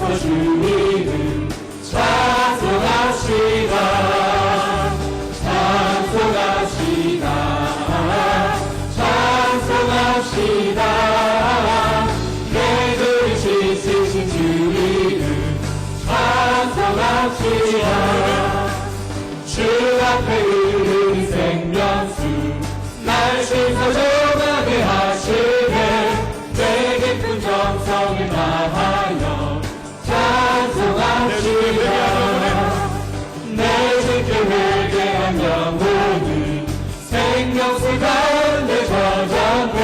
일어나서 주 이름 찬송합시다. 찬송합시다. 찬송합시다. 내들이 씻으신 주 이름 찬송합시다. 주 앞에 흐르는 생명수 날 신성하게 하시네. 내 깊은 정성을 다하여 찬송합시다. 내 주께 회개한 영혼은 생명수 가운데 젖었네.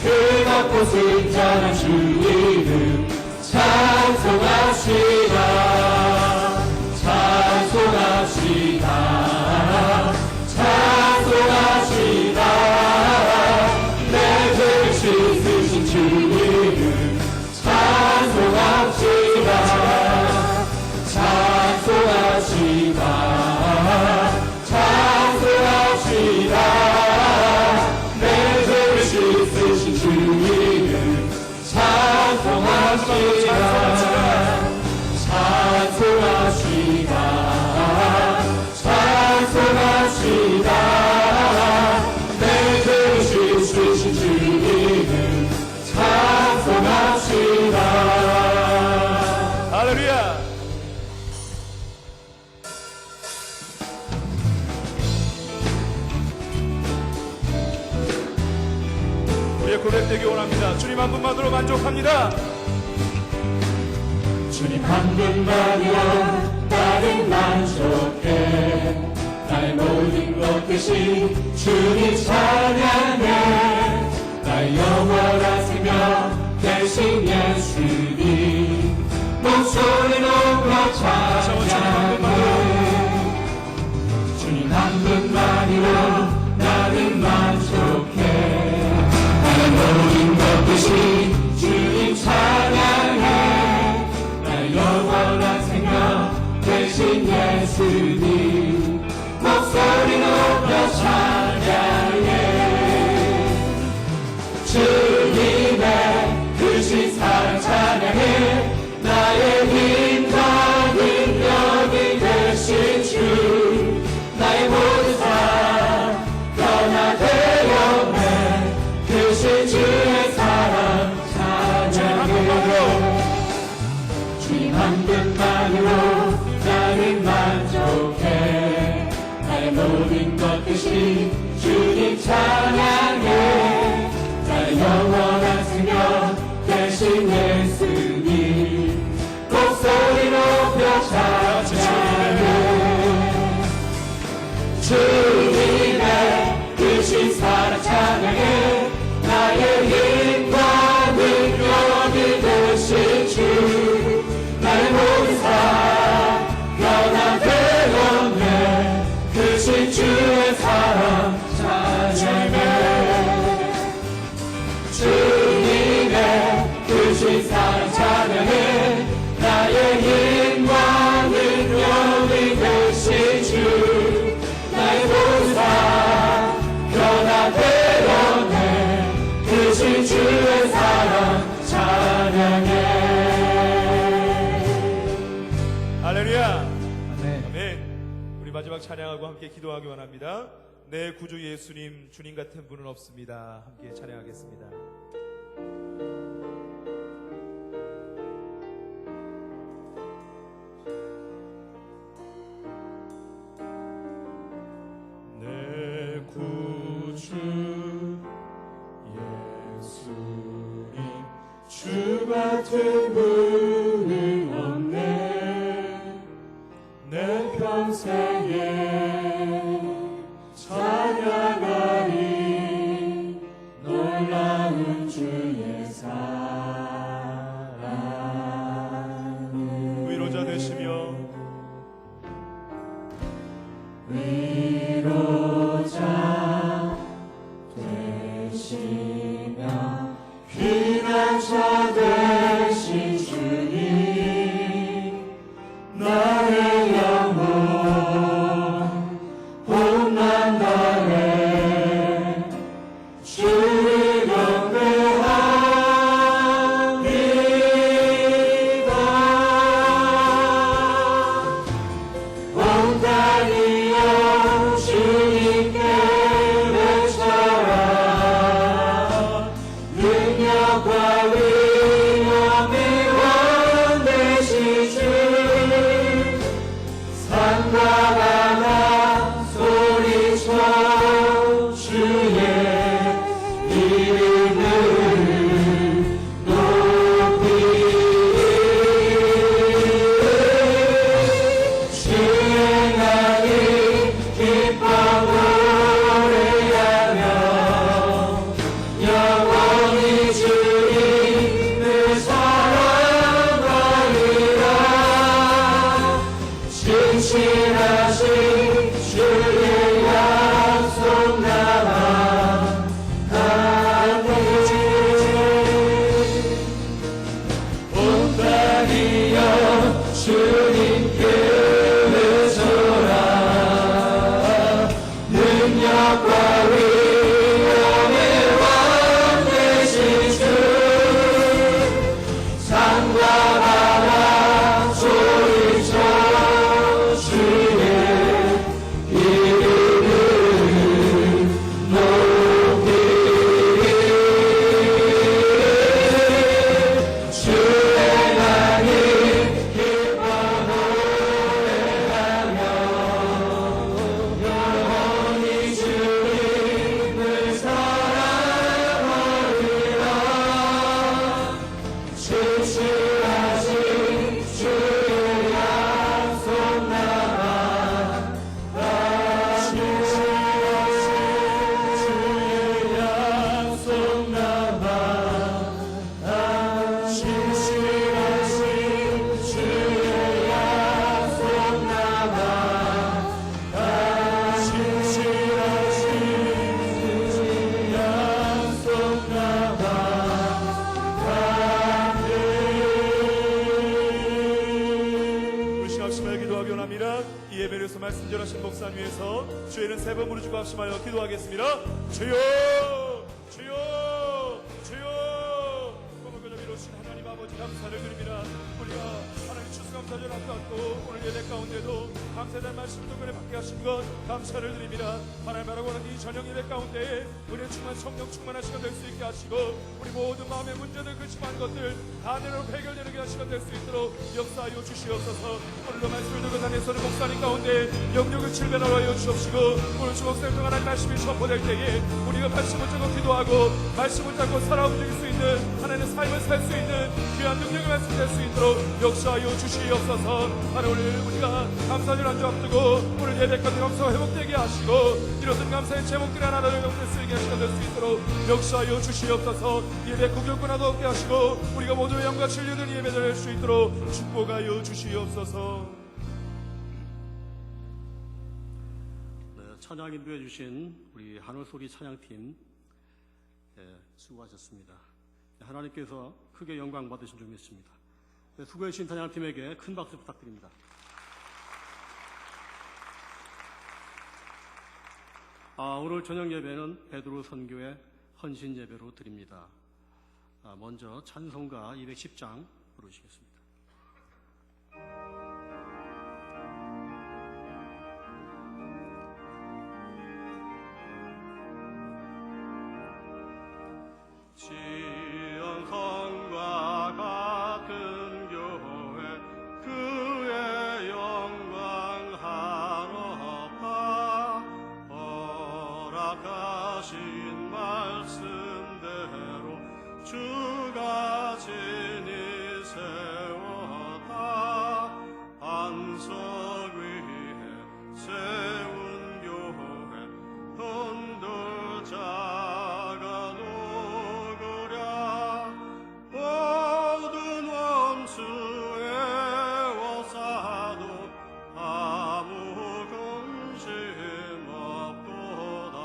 그것고 순전한 주 이름 찬송합시다. 찬송합시다. 찬송합시다. 내 죄를 씻으신 주 이름 찬송합시다. 찬송합시다. 찬송합시다. 내 죄를 씻으신 주 이름 찬송합시다. 찬송합시다. 찬송합시다. 내 죄를 씻으신 주 이름 찬송합시다. 할렐루야. 우리의 고백되기 원합니다. 주님 한 분만으로 만족합니다. 주님 한 분만이여 나는 만족해. 나의 모든 것 대신 주님 찬양해. 나의 영원한 생명 대신 예수님 목소리 높여 찬양해. 주님 한 분만이여 나는 만족해. 나의 모든 것 대신 주님 찬양해. 나의 영원한 생명 대신 예수님 목소리 높여 찬양해. 주님의 크신 사랑 찬양해. 나의 힘과 능력이 되신 주 나의 모든 삶 변화되었네. 크신 주의 사랑 찬양해. 주님 한 분만으로 나는 만족해. 나의 모든 것 대신 주님 찬양해. 나의 영원한 생명 대신 예수님 목소리 높여 찬양해. 주님의 크신 사랑 찬양해. 나의 힘과 능력이 되신 주 나의 모든 삶 변화되었네. 크신 주의 사랑 찬양해. 주님의 크신 사랑 찬양해. 나의 힘과 능력이 되신 주 나의 모든 삶 변화되었네. 크신 주의 사랑 찬양해. 할렐루야. 아멘. 아멘. 우리 마지막 찬양하고 함께 기도하기 원합니다. 내 구주 예수님, 주님 같은 분은 없습니다. 함께 찬양하겠습니다. 내 구주 예수님 주 같은 분은 없네. 내 평생에 찬양하리 놀라운 주의 사랑을. 위로자 되시며 위로자 되시며 피난처 되신 주님 나의 영혼 봄만 달에 주를 경배합니다. 원합니다. 이 예배에서 말씀 전하신 목사님 위해서 주의는 세 번 부르짖고 합심하여 기도하겠습니다. 주여 주여 주여. 꿈을 그저 이루신 하나님 아버지 감사를 드립니다. 우리가 하나님 추수감사절 앞두고 오늘 예배 가운데도 감사의 말씀도 그래 받게 하신 것 감사를 드립니다. 하나님 바라고는 이 저녁 예배 가운데에 우리의 충만 성령 충만한 시간 될 수 있게 하시고 우리 모든 마음의 문제들 그치만 것들 다 내놓고 해결되는 시간 될 수 있도록 역사하여 주시옵소서. 오늘도 말씀을 들고 다니서는 목사님 가운데 영역을 칠변하여 주옵시고 오늘 주목사님 중 하나님 말씀이 선포될 때에 우리가 말씀을 잡고 기도하고 말씀을 잡고 살아 움직일 수 있는 하나님의 삶을 살 수 있는 귀한 능력을 말씀될 수 있도록 역사하여 주시옵소서. 하나님 오늘 우리가 감사절 안주 앞두고 오늘 예배까지 감사가 회복되게 하시고 이렇든 감사의 제목들이 하나로 영될 수 있게 하시게 될 수 있도록 역사하여 주시옵소서. 예배 구경권하도 얻게 하시고 우리가 모두 영과 진리를 예배드릴 수 있도록 축복하여 주시옵소서. 네, 찬양 인도해 주신 우리 하늘소리 찬양팀 수고하셨습니다. 하나님께서 크게 영광 받으신 줄 믿습니다. 수고해 주신 찬양팀에게 큰 박수 부탁드립니다. 오늘 저녁 예배는 베드로 선교회 헌신 예배로 드립니다. 먼저 찬송가 210장 부르시겠습니다. 지연 성과 같은 교회 그의 영광 하러파 허락하신 말씀대로 주가 진히 세웠다. 반석 위에 세운 교회 흔들 자가 누구랴. 모든 원수의 워사도 아무 근심 없도다.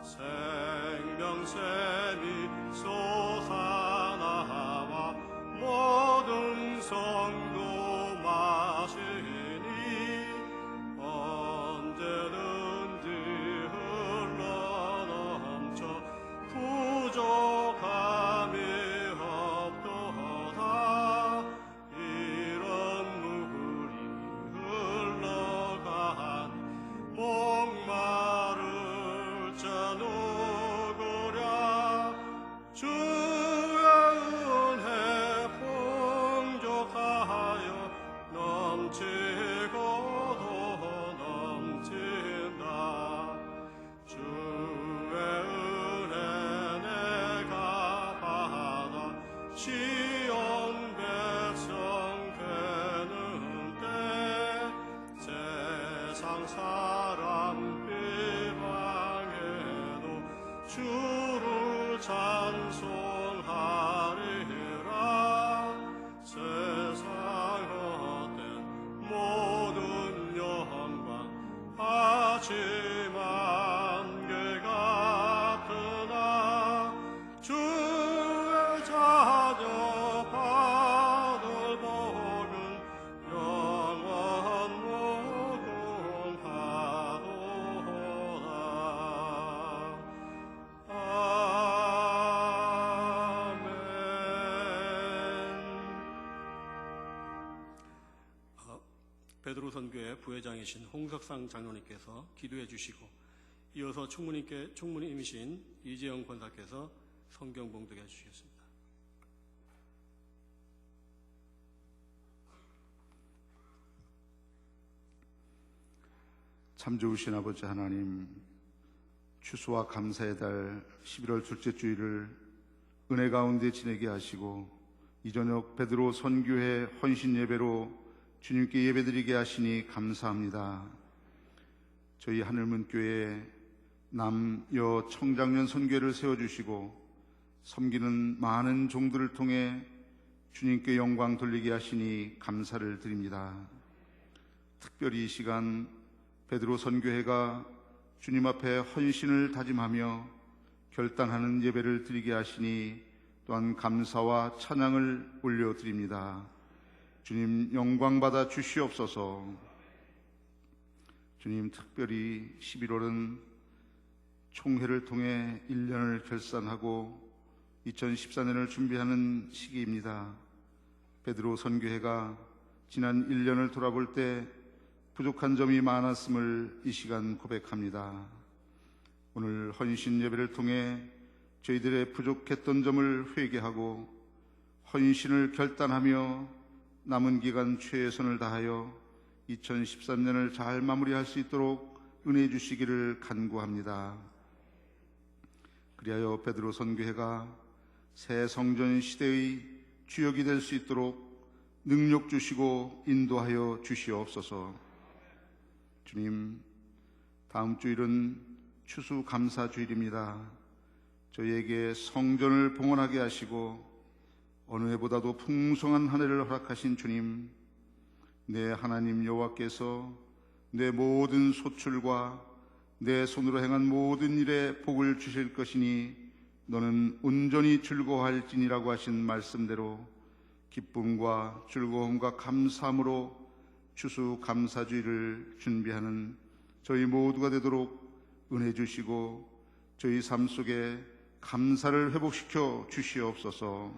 생명샘이 솟아나와 모든 성도 마시니 언제든지 흘러넘쳐 부족함이 없도다. 이런 물이 흘러간 목마를 자 누구랴. 주의 은혜 풍족하여 넘치고도 넘친다. 주의 은혜 내가 받아 시온 백성 되는 때 세상 사람 비방에도 주를 찬송하리라. 세상 헛된 모든 영광 하지만 개가 크나. 주의 자녀 받을 복은 영원 무궁하도다. 아멘. 베드로 선교회 부회장이신 홍석상 장로님께서 기도해 주시고 이어서 총무님이신 이재영 권사께서 성경 봉독해 주시겠습니다. 참 좋으신 아버지 하나님, 추수와 감사의 달 11월 둘째 주일을 은혜 가운데 지내게 하시고 이 저녁 베드로 선교회 헌신 예배로 주님께 예배드리게 하시니 감사합니다. 저희 하늘문교회에 남, 여, 청장년 선교회를 세워주시고 섬기는 많은 종들을 통해 주님께 영광 돌리게 하시니 감사를 드립니다. 특별히 이 시간 베드로 선교회가 주님 앞에 헌신을 다짐하며 결단하는 예배를 드리게 하시니 또한 감사와 찬양을 올려드립니다. 주님 영광 받아 주시옵소서. 주님, 특별히 11월은 총회를 통해 1년을 결산하고 2014년을 준비하는 시기입니다. 베드로 선교회가 지난 1년을 돌아볼 때 부족한 점이 많았음을 이 시간 고백합니다. 오늘 헌신 예배를 통해 저희들의 부족했던 점을 회개하고 헌신을 결단하며 남은 기간 최선을 다하여 2013년을 잘 마무리할 수 있도록 은혜 주시기를 간구합니다. 그리하여 베드로 선교회가 새 성전 시대의 주역이 될 수 있도록 능력 주시고 인도하여 주시옵소서. 주님, 다음 주일은 추수감사주일입니다. 저희에게 성전을 봉헌하게 하시고 어느 해보다도 풍성한 한 해를 허락하신 주님, 내 하나님 여호와께서 내 모든 소출과 내 손으로 행한 모든 일에 복을 주실 것이니 너는 온전히 즐거워할지니라고 하신 말씀대로 기쁨과 즐거움과 감사함으로 추수감사주일을 준비하는 저희 모두가 되도록 은혜 주시고 저희 삶 속에 감사를 회복시켜 주시옵소서.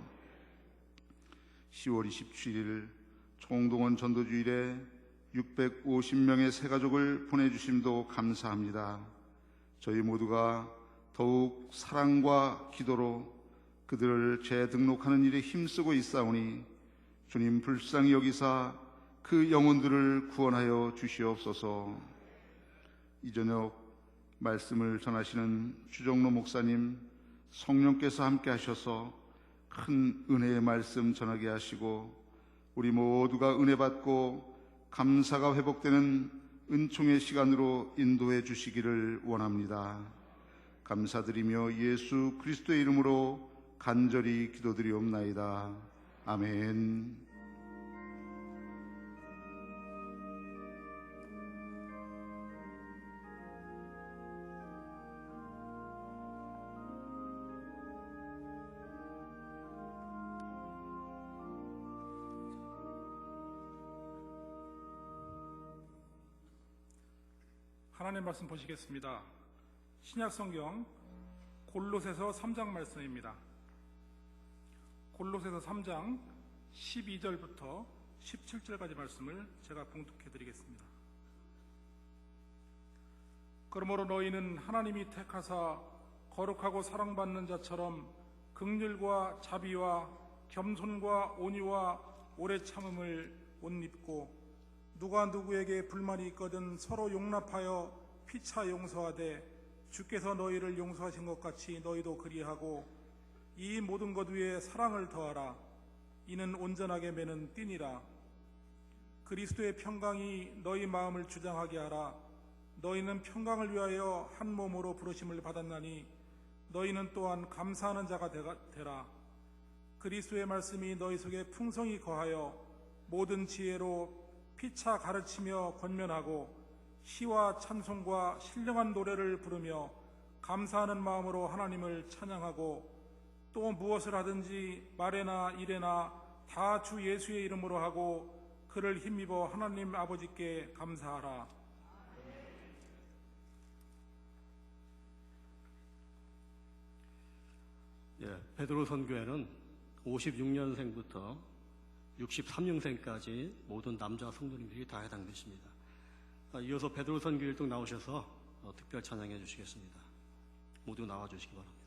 10월 27일 총동원 전도주일에 650명의 새가족을 보내주심도 감사합니다. 저희 모두가 더욱 사랑과 기도로 그들을 재등록하는 일에 힘쓰고 있사오니 주님 불쌍히 여기사 그 영혼들을 구원하여 주시옵소서. 이 저녁 말씀을 전하시는 주정로 목사님, 성령께서 함께 하셔서 큰 은혜의 말씀 전하게 하시고 우리 모두가 은혜 받고 감사가 회복되는 은총의 시간으로 인도해 주시기를 원합니다. 감사드리며 예수 그리스도의 이름으로 간절히 기도드리옵나이다. 아멘. 하나님 말씀 보시겠습니다. 신약성경 골로새서 3장 말씀입니다. 골로새서 3장 12절부터 17절까지 말씀을 제가 봉독해 드리겠습니다. 그러므로 너희는 하나님이 택하사 거룩하고 사랑받는 자처럼 긍휼과 자비와 겸손과 온유와 오래 참음을 옷 입고 누가 누구에게 불만이 있거든 서로 용납하여 피차 용서하되 주께서 너희를 용서하신 것 같이 너희도 그리하고 이 모든 것 위에 사랑을 더하라. 이는 온전하게 매는 띠니라. 그리스도의 평강이 너희 마음을 주장하게 하라. 너희는 평강을 위하여 한 몸으로 부르심을 받았나니 너희는 또한 감사하는 자가 되라. 그리스도의 말씀이 너희 속에 풍성히 거하여 모든 지혜로 피차 가르치며 권면하고 시와 찬송과 신령한 노래를 부르며 감사하는 마음으로 하나님을 찬양하고 또 무엇을 하든지 말에나 일에나 다 주 예수의 이름으로 하고 그를 힘입어 하나님 아버지께 감사하라. 베드로 선교회는 56년생부터 63년생까지 모든 남자 성도님들이 다 해당되십니다. 이어서 베드로 선교 1등 나오셔서 특별 찬양해 주시겠습니다. 모두 나와 주시기 바랍니다.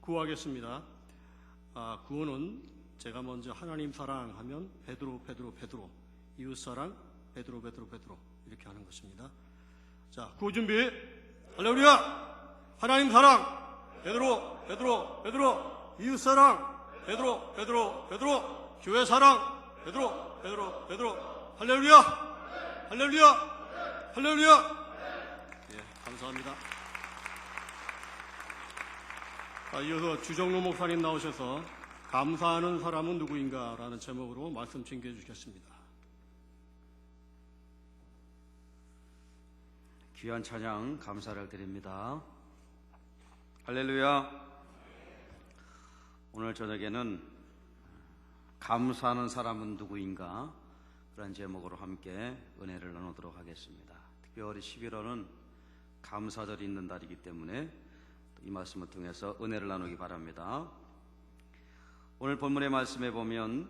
구하겠습니다. 구호는 제가 먼저 하나님 사랑하면 베드로 이웃 사랑 베드로 이렇게 하는 것입니다. 자, 구호 준비. 할렐루야. 하나님 사랑 베드로 이웃 사랑 베드로 교회 사랑 베드로 할렐루야. 예, 감사합니다. 이어서 주정로 목사님 나오셔서 감사하는 사람은 누구인가 라는 제목으로 말씀 증거해 주시겠습니다. 귀한 찬양 감사를 드립니다. 할렐루야. 오늘 저녁에는 감사하는 사람은 누구인가 그런 제목으로 함께 은혜를 나누도록 하겠습니다. 특별히 11월은 감사절이 있는 달이기 때문에 이 말씀을 통해서 은혜를 나누기 바랍니다. 오늘 본문의 말씀에 보면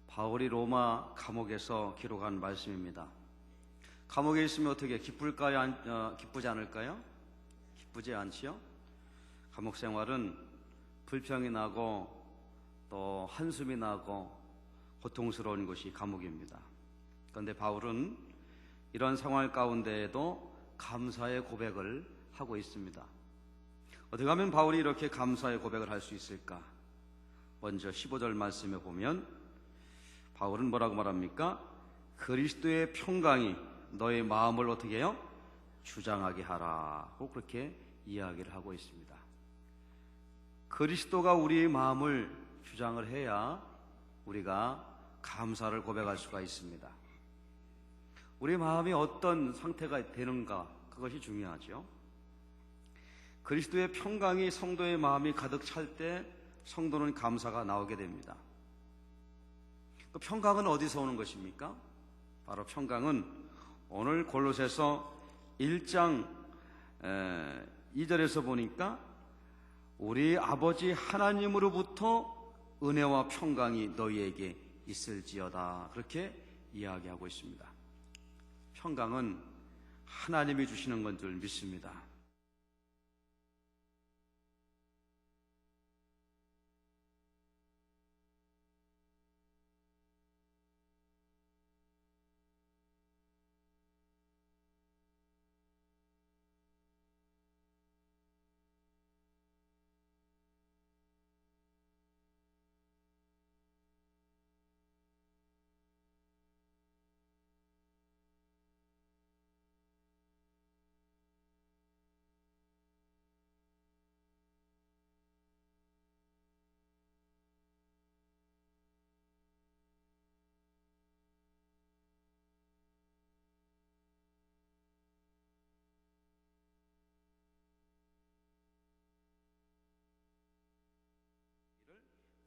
바울이 로마 감옥에서 기록한 말씀입니다. 감옥에 있으면 어떻게 기쁠까요? 기쁘지 않을까요? 기쁘지 않지요? 감옥 생활은 불평이 나고 또 한숨이 나고 고통스러운 곳이 감옥입니다. 그런데 바울은 이런 상황 가운데에도 감사의 고백을 하고 있습니다. 어떻게 하면 바울이 이렇게 감사의 고백을 할 수 있을까? 먼저 15절 말씀에 보면 바울은 뭐라고 말합니까? 그리스도의 평강이 너의 마음을 어떻게 해요? 주장하게 하라고 그렇게 이야기를 하고 있습니다. 그리스도가 우리의 마음을 주장을 해야 우리가 감사를 고백할 수가 있습니다. 우리 마음이 어떤 상태가 되는가 그것이 중요하죠. 그리스도의 평강이 성도의 마음이 가득 찰 때 성도는 감사가 나오게 됩니다. 그 평강은 어디서 오는 것입니까? 바로 평강은 오늘 골로새서 1장 2절에서 보니까 우리 아버지 하나님으로부터 은혜와 평강이 너희에게 있을지어다 그렇게 이야기하고 있습니다. 평강은 하나님이 주시는 건 줄 믿습니다.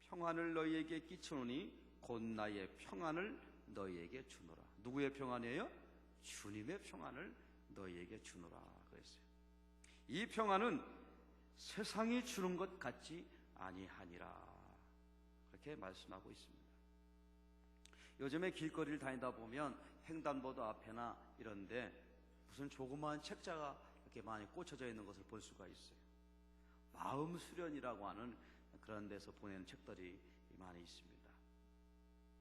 평안을 너희에게 끼치노니 곧 나의 평안을 너희에게 주노라. 누구의 평안이에요? 주님의 평안을 너희에게 주노라 그랬어요. 이 평안은 세상이 주는 것 같지 아니하니라 그렇게 말씀하고 있습니다. 요즘에 길거리를 다니다 보면 횡단보도 앞에나 이런데 무슨 조그마한 책자가 이렇게 많이 꽂혀져 있는 것을 볼 수가 있어요. 마음 수련이라고 하는 그런 데서 보내는 책들이 많이 있습니다.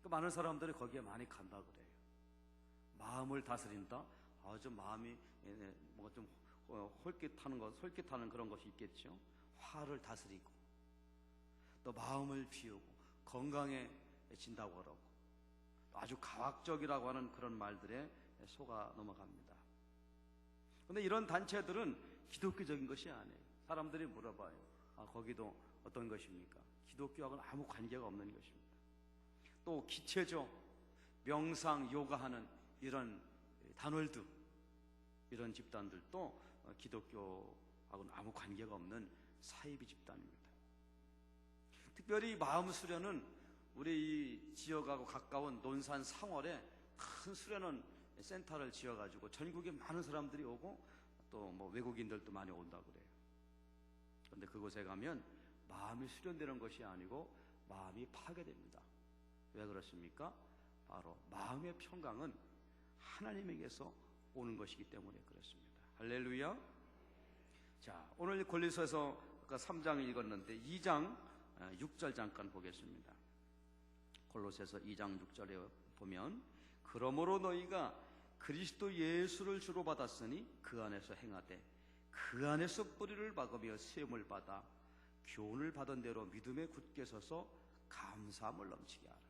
그 많은 사람들이 거기에 많이 간다 그래요. 마음을 다스린다? 좀 마음이 뭔가 좀 솔깃하는 그런 것이 있겠죠. 화를 다스리고 또 마음을 비우고 건강해진다고 그러고 아주 과학적이라고 하는 그런 말들에 속아 넘어갑니다. 그런데 이런 단체들은 기독교적인 것이 아니에요. 사람들이 물어봐요. 거기도 어떤 것입니까? 기독교하고는 아무 관계가 없는 것입니다. 또 기체조, 명상, 요가하는 이런 단월드 이런 집단들도 기독교하고는 아무 관계가 없는 사이비 집단입니다. 특별히 마음 수련은 우리 이 지역하고 가까운 논산 상월에 큰 수련원 센터를 지어가지고 전국에 많은 사람들이 오고 또 뭐 외국인들도 많이 온다고 그래요. 그런데 그곳에 가면 마음이 수련되는 것이 아니고 마음이 파괴됩니다. 왜 그렇습니까? 바로 마음의 평강은 하나님에게서 오는 것이기 때문에 그렇습니다. 할렐루야. 자, 오늘 골로새서 아까 3장 읽었는데 2장 6절 잠깐 보겠습니다. 골로새서 2장 6절에 보면 그러므로 너희가 그리스도 예수를 주로 받았으니 그 안에서 행하되 그 안에서 뿌리를 박으며 세움을 받아 교훈을 받은 대로 믿음에 굳게 서서 감사함을 넘치게 하라.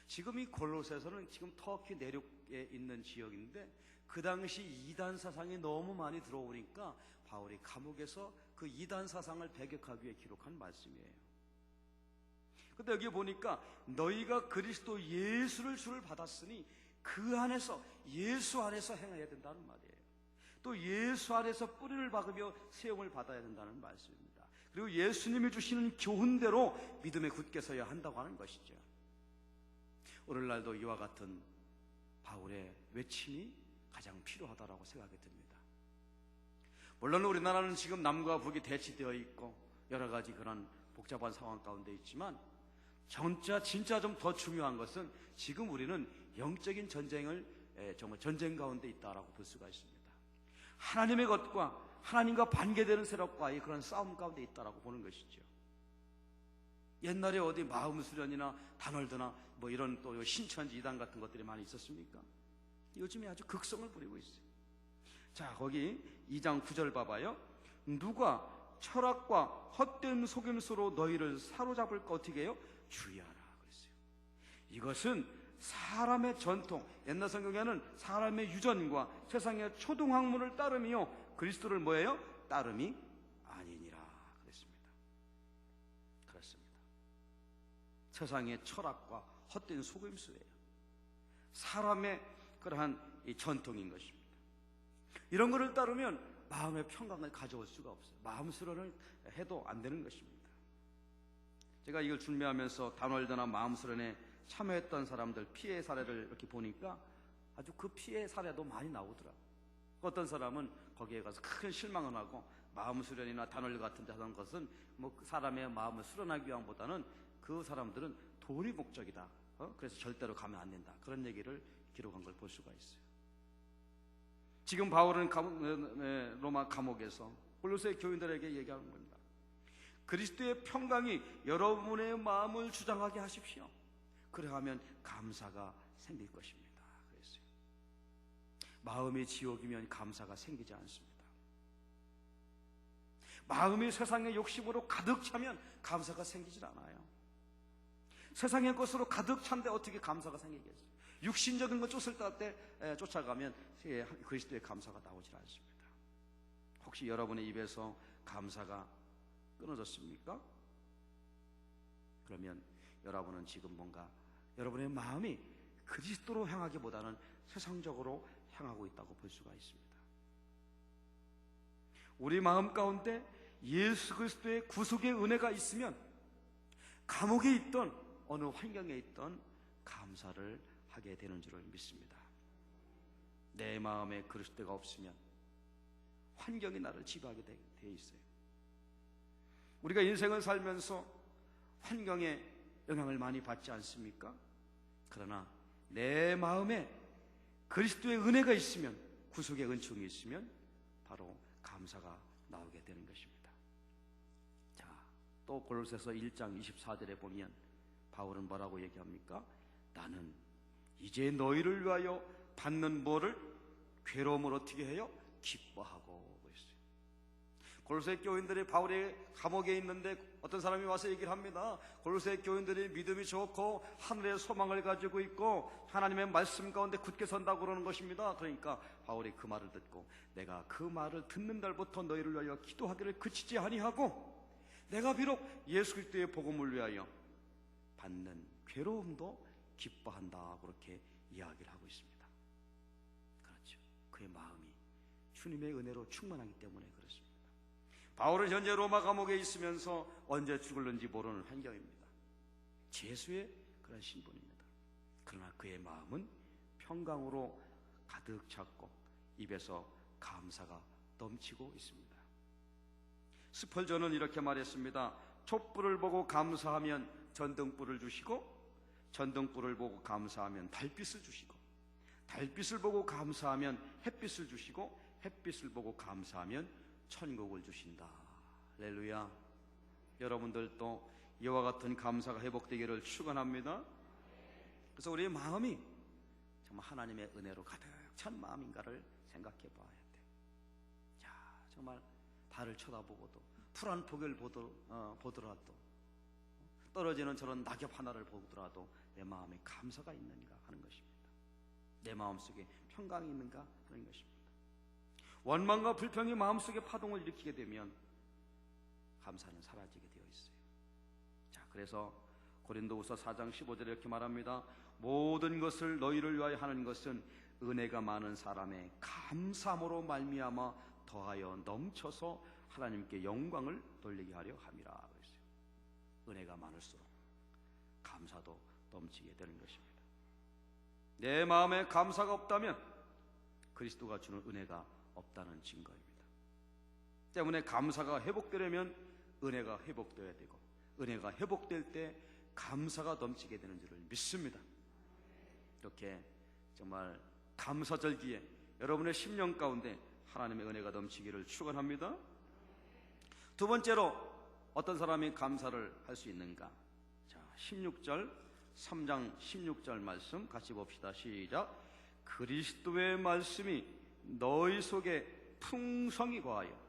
지금 이 골로새서는 지금 터키 내륙에 있는 지역인데 그 당시 이단 사상이 너무 많이 들어오니까 바울이 감옥에서 그 이단 사상을 배격하기 위해 기록한 말씀이에요. 근데 여기 보니까 너희가 그리스도 예수를 주를 받았으니 그 안에서 예수 안에서 행해야 된다는 말이에요. 또 예수 안에서 뿌리를 박으며 세움을 받아야 된다는 말씀입니다. 그리고 예수님이 주시는 교훈대로 믿음에 굳게 서야 한다고 하는 것이죠. 오늘날도 이와 같은 바울의 외침이 가장 필요하다고 생각이 듭니다. 물론 우리나라는 지금 남과 북이 대치되어 있고 여러 가지 그런 복잡한 상황 가운데 있지만 진짜 좀 더 중요한 것은 지금 우리는 영적인 전쟁을 정말 전쟁 가운데 있다라고 볼 수가 있습니다. 하나님의 것과 하나님과 반대되는 세력과의 그런 싸움 가운데 있다라고 보는 것이죠. 옛날에 어디 마음 수련이나 단월드나 뭐 이런 또 신천지 이단 같은 것들이 많이 있었습니까? 요즘에 아주 극성을 부리고 있어요. 자, 거기 2장 9절 봐봐요. 누가 철학과 헛된 속임수로 너희를 사로잡을까 어떻게 해요? 주의하라 그랬어요. 이것은 사람의 전통, 옛날 성경에는 사람의 유전과 세상의 초등학문을 따름이요 그리스도를 뭐예요? 따름이 아니니라 그랬습니다. 그렇습니다. 세상의 철학과 헛된 속임수예요. 사람의 그러한 이 전통인 것입니다. 이런 것을 따르면 마음의 평강을 가져올 수가 없어요. 마음 수련을 해도 안 되는 것입니다. 제가 이걸 준비하면서 단월드나 마음 수련에 참여했던 사람들 피해 사례를 이렇게 보니까 아주 그 피해 사례도 많이 나오더라고요. 어떤 사람은 거기에 가서 큰 실망을 하고 마음 수련이나 단월 같은 데 하는 것은 뭐 사람의 마음을 수련하기 위함보다는 그 사람들은 돈이 목적이다. 그래서 절대로 가면 안 된다. 그런 얘기를 기록한 걸 볼 수가 있어요. 지금 바울은 로마 감옥에서 골로새 교인들에게 얘기하는 겁니다. 그리스도의 평강이 여러분의 마음을 주장하게 하십시오. 그래야하면 감사가 생길 것입니다. 그랬어요. 마음이 지옥이면 감사가 생기지 않습니다. 마음이 세상의 욕심으로 가득 차면 감사가 생기질 않아요. 세상의 것으로 가득 찬데 어떻게 감사가 생기겠어요? 육신적인 것 쫓아가면 그리스도의 감사가 나오질 않습니다. 혹시 여러분의 입에서 감사가 끊어졌습니까? 그러면 여러분은 지금 뭔가 여러분의 마음이 그리스도로 향하기보다는 세상적으로 향하고 있다고 볼 수가 있습니다. 우리 마음 가운데 예수 그리스도의 구속의 은혜가 있으면 감옥에 있던 어느 환경에 있던 감사를 하게 되는 줄을 믿습니다. 내 마음에 그리스도가 없으면 환경이 나를 지배하게 되어 있어요. 우리가 인생을 살면서 환경에 영향을 많이 받지 않습니까? 그러나 내 마음에 그리스도의 은혜가 있으면, 구속의 은총이 있으면 바로 감사가 나오게 되는 것입니다. 자, 또 골로새서 1장 24절에 보면 바울은 뭐라고 얘기합니까? 나는 이제 너희를 위하여 받는 뭐를 괴로움을 어떻게 해요? 기뻐하고 있어요. 골로새 교인들이 바울의 감옥에 있는데 어떤 사람이 와서 얘기를 합니다. 골로새 교인들이 믿음이 좋고 하늘의 소망을 가지고 있고 하나님의 말씀 가운데 굳게 선다고 그러는 것입니다. 그러니까 바울이 그 말을 듣고 내가 그 말을 듣는 날부터 너희를 위하여 기도하기를 그치지 아니하고 내가 비록 예수 그리스도의 복음을 위하여 받는 괴로움도 기뻐한다, 그렇게 이야기를 하고 있습니다. 그렇죠. 그의 마음이 주님의 은혜로 충만하기 때문에 그렇습니다. 바울은 현재 로마 감옥에 있으면서 언제 죽을는지 모르는 환경입니다. 죄수의 그런 신분입니다. 그러나 그의 마음은 평강으로 가득 찼고 입에서 감사가 넘치고 있습니다. 스펄전은 이렇게 말했습니다. 촛불을 보고 감사하면 전등불을 주시고 전등불을 보고 감사하면 달빛을 주시고 달빛을 보고 감사하면 햇빛을 주시고 햇빛을 보고 감사하면 천국을 주신다. 할렐루야. 여러분들도 이와 같은 감사가 회복되기를 축원합니다. 그래서 우리의 마음이 정말 하나님의 은혜로 가득 찬 마음인가를 생각해 봐야 돼. 자, 정말 달을 쳐다보고도 풀 한 폭을 보더라도 떨어지는 저런 낙엽 하나를 보더라도 내 마음에 감사가 있는가 하는 것입니다. 내 마음속에 평강이 있는가 하는 것입니다. 원망과 불평이 마음속에 파동을 일으키게 되면 감사는 사라지게 되어 있어요. 자, 그래서 고린도후서 4장 15절에 이렇게 말합니다. 모든 것을 너희를 위하여 하는 것은 은혜가 많은 사람의 감사함으로 말미암아 더하여 넘쳐서 하나님께 영광을 돌리게 하려 함이라 그랬어요. 은혜가 많을수록 감사도 넘치게 되는 것입니다. 내 마음에 감사가 없다면 그리스도가 주는 은혜가 없다는 증거입니다. 때문에 감사가 회복되려면 은혜가 회복되어야 되고, 은혜가 회복될 때 감사가 넘치게 되는 줄을 믿습니다. 이렇게 정말 감사절기에 여러분의 심령 가운데 하나님의 은혜가 넘치기를 축원합니다. 두 번째로 어떤 사람이 감사를 할 수 있는가? 자, 16절 3장 16절 말씀 같이 봅시다. 시작. 그리스도의 말씀이 너희 속에 풍성히 거하여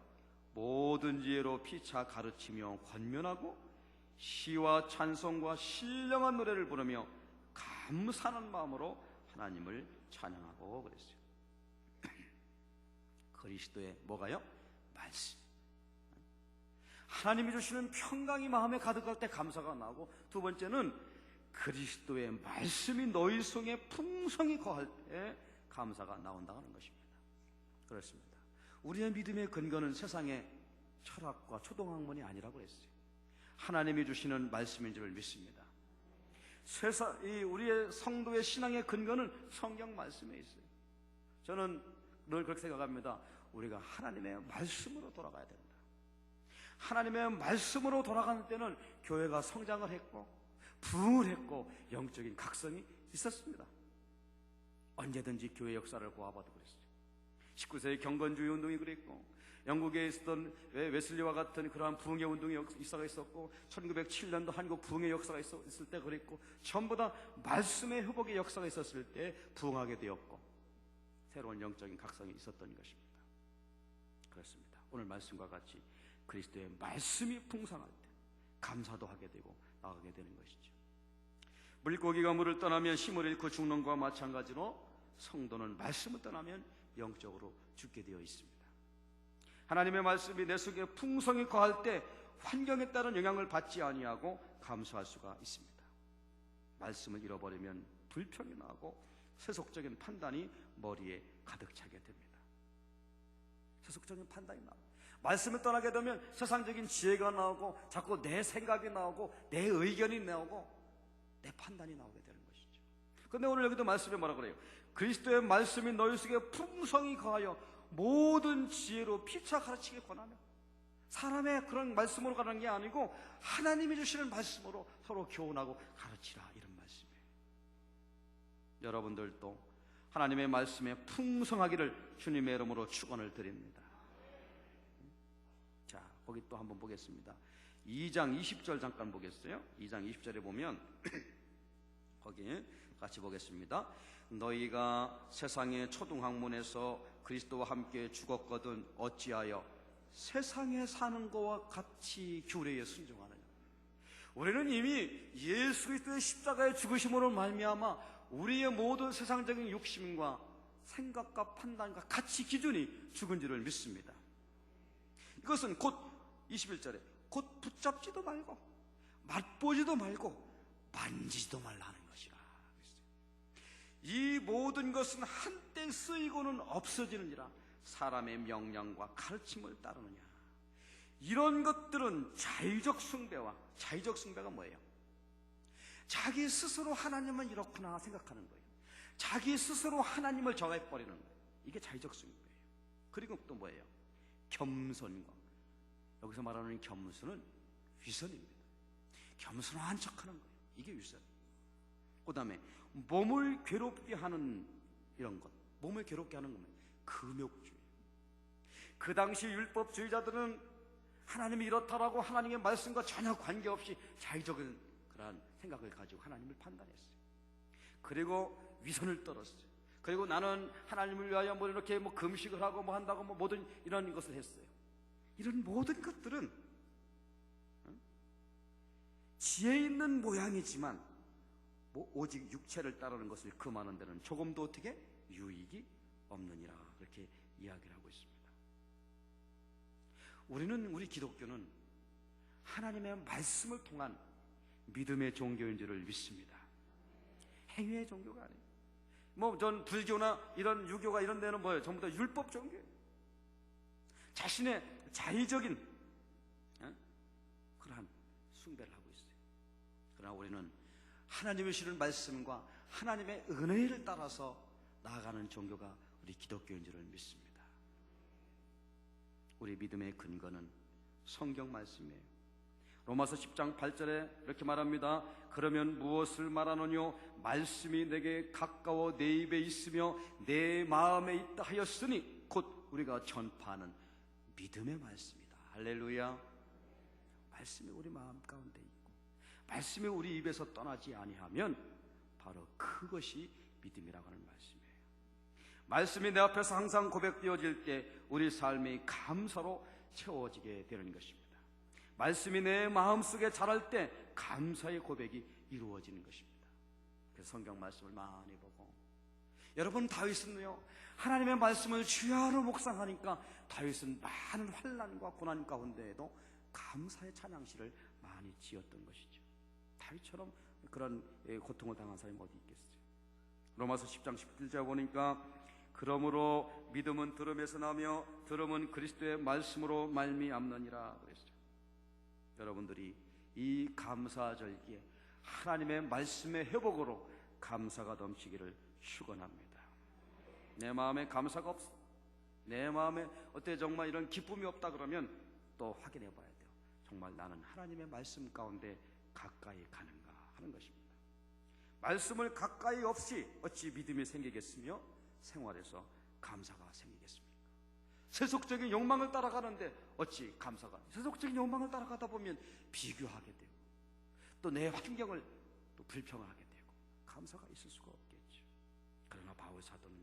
모든 지혜로 피차 가르치며 권면하고 시와 찬송과 신령한 노래를 부르며 감사하는 마음으로 하나님을 찬양하고 그랬어요. 그리스도의 뭐가요? 말씀. 하나님이 주시는 평강이 마음에 가득할 때 감사가 나고, 두 번째는 그리스도의 말씀이 너희 속에 풍성히 거할 때 감사가 나온다는 것입니다. 그렇습니다. 우리의 믿음의 근거는 세상의 철학과 초등학문이 아니라고 했어요. 하나님이 주시는 말씀인 줄 믿습니다. 우리의 성도의 신앙의 근거는 성경 말씀에 있어요. 저는 늘 그렇게 생각합니다. 우리가 하나님의 말씀으로 돌아가야 된다. 하나님의 말씀으로 돌아가는 때는 교회가 성장을 했고 부흥을 했고 영적인 각성이 있었습니다. 언제든지 교회 역사를 보아봐도 그랬어요. 19세기 경건주의 운동이 그랬고, 영국에 있었던 웨슬리와 같은 그러한 부흥의 운동의 역사가 있었고, 1907년도 한국 부흥의 역사가 있을 때 그랬고, 전부 다 말씀의 회복의 역사가 있었을 때 부흥하게 되었고 새로운 영적인 각성이 있었던 것입니다. 그렇습니다. 오늘 말씀과 같이 그리스도의 말씀이 풍성할 때 감사도 하게 되고 나가게 되는 것이죠. 물고기가 물을 떠나면 힘을 잃고 죽는 것과 마찬가지로 성도는 말씀을 떠나면 영적으로 죽게 되어 있습니다. 하나님의 말씀이 내 속에 풍성히 거할 때 환경에 따른 영향을 받지 아니하고 감수할 수가 있습니다. 말씀을 잃어버리면 불평이 나고 세속적인 판단이 머리에 가득 차게 됩니다. 세속적인 판단이 나고, 말씀을 떠나게 되면 세상적인 지혜가 나오고 자꾸 내 생각이 나오고 내 의견이 나오고 내 판단이 나오게 되는 것이죠. 그런데 오늘 여기도 말씀에 뭐라 그래요? 그리스도의 말씀이 너희 속에 풍성히 거하여 모든 지혜로 피차 가르치게 권하며, 사람의 그런 말씀으로 가는 게 아니고 하나님이 주시는 말씀으로 서로 교훈하고 가르치라, 이런 말씀이에요. 여러분들도 하나님의 말씀에 풍성하기를 주님의 이름으로 축원을 드립니다. 자, 거기 또 한번 보겠습니다. 2장 20절 잠깐 보겠어요. 2장 20절에 보면 거기 같이 보겠습니다. 너희가 세상의 초등학문에서 그리스도와 함께 죽었거든 어찌하여 세상에 사는 것과 같이 규례에 순종하느냐. 우리는 이미 예수 그리스도의 십자가의 죽으심으로 말미암아 우리의 모든 세상적인 욕심과 생각과 판단과 가치 기준이 죽은 줄을 믿습니다. 이것은 곧 21절에 곧 붙잡지도 말고 맛보지도 말고 만지지도 말라는 것이라. 이 모든 것은 한때 쓰이고는 없어지느니라. 사람의 명령과 가르침을 따르느냐. 이런 것들은 자의적 숭배와, 자의적 숭배가 뭐예요? 자기 스스로 하나님은 이렇구나 생각하는 거예요. 자기 스스로 하나님을 정해버리는 거예요. 이게 자의적 숭배예요. 그리고 또 뭐예요? 겸손과, 여기서 말하는 겸손은 위선입니다. 겸손한 척하는 거예요. 이게 위선. 그 다음에 몸을 괴롭게 하는 이런 것, 몸을 괴롭게 하는 건 금욕주의. 그 당시 율법주의자들은 하나님이 이렇다라고 하나님의 말씀과 전혀 관계없이 자의적인 그러한 생각을 가지고 하나님을 판단했어요. 그리고 위선을 떨었어요. 그리고 나는 하나님을 위하여 뭐 이렇게 뭐 금식을 하고 뭐 한다고 뭐 모든 이런 것을 했어요. 이런 모든 것들은 지혜 있는 모양이지만 뭐 오직 육체를 따르는 것을 금하는 데는 조금도 어떻게 유익이 없느니라, 그렇게 이야기를 하고 있습니다. 우리 기독교는 하나님의 말씀을 통한 믿음의 종교인 줄을 믿습니다. 행위의 종교가 아니에요. 뭐 전 불교나 이런 유교가 이런 데는 뭐예요? 전부 다 율법 종교예요. 자신의 자의적인 그러한 숭배를 하고 있어요. 그러나 우리는 하나님의 주시는 말씀과 하나님의 은혜를 따라서 나아가는 종교가 우리 기독교인 줄을 믿습니다. 우리 믿음의 근거는 성경 말씀이에요. 로마서 10장 8절에 이렇게 말합니다. 그러면 무엇을 말하노뇨? 말씀이 내게 가까워 내 입에 있으며 내 마음에 있다 하였으니, 곧 우리가 전파하는 믿음의 말씀이다. 할렐루야. 말씀이 우리 마음 가운데 있고 말씀이 우리 입에서 떠나지 아니하면 바로 그것이 믿음이라고 하는 말씀이에요. 말씀이 내 앞에서 항상 고백되어질 때 우리 삶이 감사로 채워지게 되는 것입니다. 말씀이 내 마음속에 자랄 때 감사의 고백이 이루어지는 것입니다. 그래서 성경 말씀을 많이 보고, 여러분 다윗은요, 하나님의 말씀을 주야로 묵상하니까 다윗은 많은 환난과 고난 가운데에도 감사의 찬양시를 많이 지었던 것이죠. 다윗처럼 그런 고통을 당한 사람이 어디 있겠어요? 로마서 10장 17절 보니까 그러므로 믿음은 들음에서 나며 들음은 그리스도의 말씀으로 말미암느니라 그랬어요. 여러분들이 이 감사절기에 하나님의 말씀의 회복으로 감사가 넘치기를 축원합니다. 내 마음에 감사가 없어, 내 마음에 어때 정말 이런 기쁨이 없다 그러면 또 확인해 봐야 돼요. 정말 나는 하나님의 말씀 가운데 가까이 가는가 하는 것입니다. 말씀을 가까이 없이 어찌 믿음이 생기겠으며 생활에서 감사가 생기겠습니까? 세속적인 욕망을 따라가는데 어찌 감사가, 세속적인 욕망을 따라가다 보면 비교하게 되고 또 내 환경을 또 불평하게 되고 감사가 있을 수가 없겠죠. 그러나 바울 사도는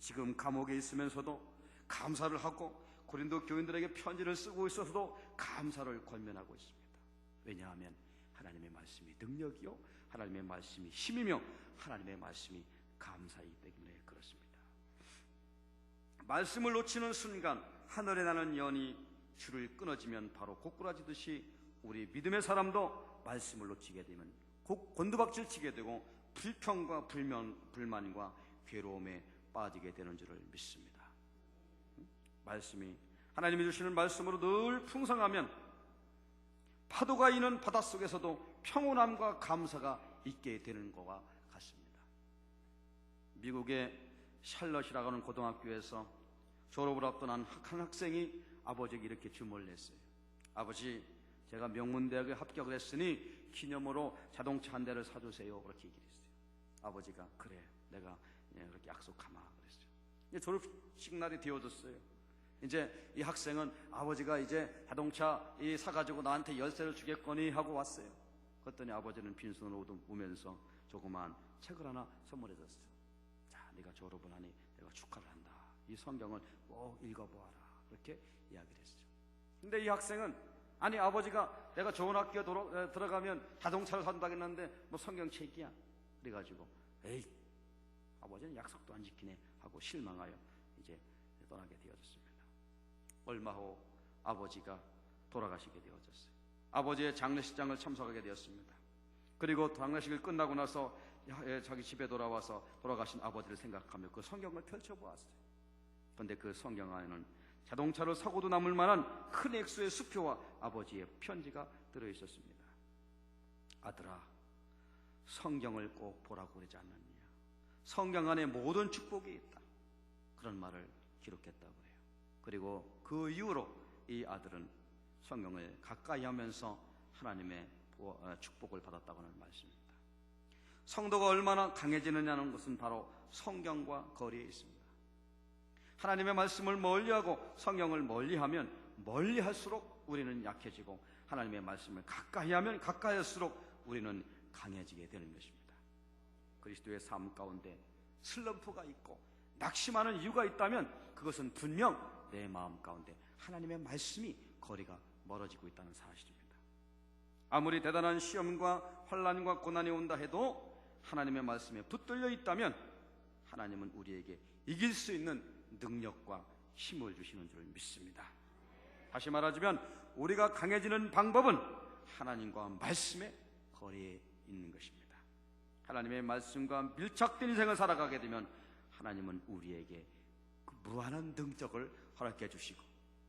지금 감옥에 있으면서도 감사를 하고 고린도 교인들에게 편지를 쓰고 있어서도 감사를 권면하고 있습니다. 왜냐하면 하나님의 말씀이 능력이요, 하나님의 말씀이 힘이며 하나님의 말씀이 감사이기 때문에 그렇습니다. 말씀을 놓치는 순간 하늘에 나는 연이 줄을 끊어지면 바로 고꾸라지듯이 우리 믿음의 사람도 말씀을 놓치게 되면 곤두박질 치게 되고 불평과 불만과 괴로움에 빠지게 되는 줄을 믿습니다. 말씀이, 하나님이 주시는 말씀으로 늘 풍성하면 파도가 이는 바닷속에서도 평온함과 감사가 있게 되는 것과 같습니다. 미국의 샬럿이라고 하는 고등학교에서 졸업을 앞둔 한 학생이 아버지에게 이렇게 주문을 했어요. 아버지, 제가 명문대학에 합격을 했으니 기념으로 자동차 한 대를 사주세요. 그렇게 얘기를 했어요. 아버지가 그래, 내가 그렇게 약속하마 그랬어요. 이제 졸업식 날이 되어졌어요. 이제 이 학생은 아버지가 이제 자동차 사가지고 나한테 열쇠를 주겠거니 하고 왔어요. 그랬더니 아버지는 빈손으로 오면서 조그만 책을 하나 선물해 줬어요. 자, 네가 졸업을 하니 내가 축하를 한다. 이 성경을 꼭 읽어보아라. 그렇게 이야기를 했어요. 근데 이 학생은, 아니 아버지가 내가 좋은 학교에 들어가면 자동차를 산다겠는데 뭐 성경책이야. 그래가지고 에이, 아버지는 약속도 안 지키네 하고 실망하여 이제 떠나게 되어졌습니다. 얼마 후 아버지가 돌아가시게 되어졌어요. 아버지의 장례식장을 참석하게 되었습니다. 그리고 장례식을 끝나고 나서 자기 집에 돌아와서 돌아가신 아버지를 생각하며 그 성경을 펼쳐보았어요. 그런데 그 성경 안에는 자동차를 사고도 남을 만한 큰 액수의 수표와 아버지의 편지가 들어있었습니다. 아들아, 성경을 꼭 보라고 그러지 않느냐. 성경 안에 모든 축복이 있다. 그런 말을 기록했다고 해요. 그리고 그 이후로 이 아들은 성경을 가까이 하면서 하나님의 축복을 받았다고 하는 말씀입니다. 성도가 얼마나 강해지느냐는 것은 바로 성경과 거리에 있습니다. 하나님의 말씀을 멀리하고 성경을 멀리하면 멀리할수록 우리는 약해지고 하나님의 말씀을 가까이 하면 가까이 할수록 우리는 강해지게 되는 것입니다. 그리스도의 삶 가운데 슬럼프가 있고 낙심하는 이유가 있다면 그것은 분명 내 마음 가운데 하나님의 말씀이 거리가 멀어지고 있다는 사실입니다. 아무리 대단한 시험과 환난과 고난이 온다 해도 하나님의 말씀에 붙들려 있다면 하나님은 우리에게 이길 수 있는 능력과 힘을 주시는 줄 믿습니다. 다시 말하자면 우리가 강해지는 방법은 하나님과 말씀의 거리에 있는 것입니다. 하나님의 말씀과 밀착된 인생을 살아가게 되면 하나님은 우리에게 그 무한한 능력을 허락해 주시고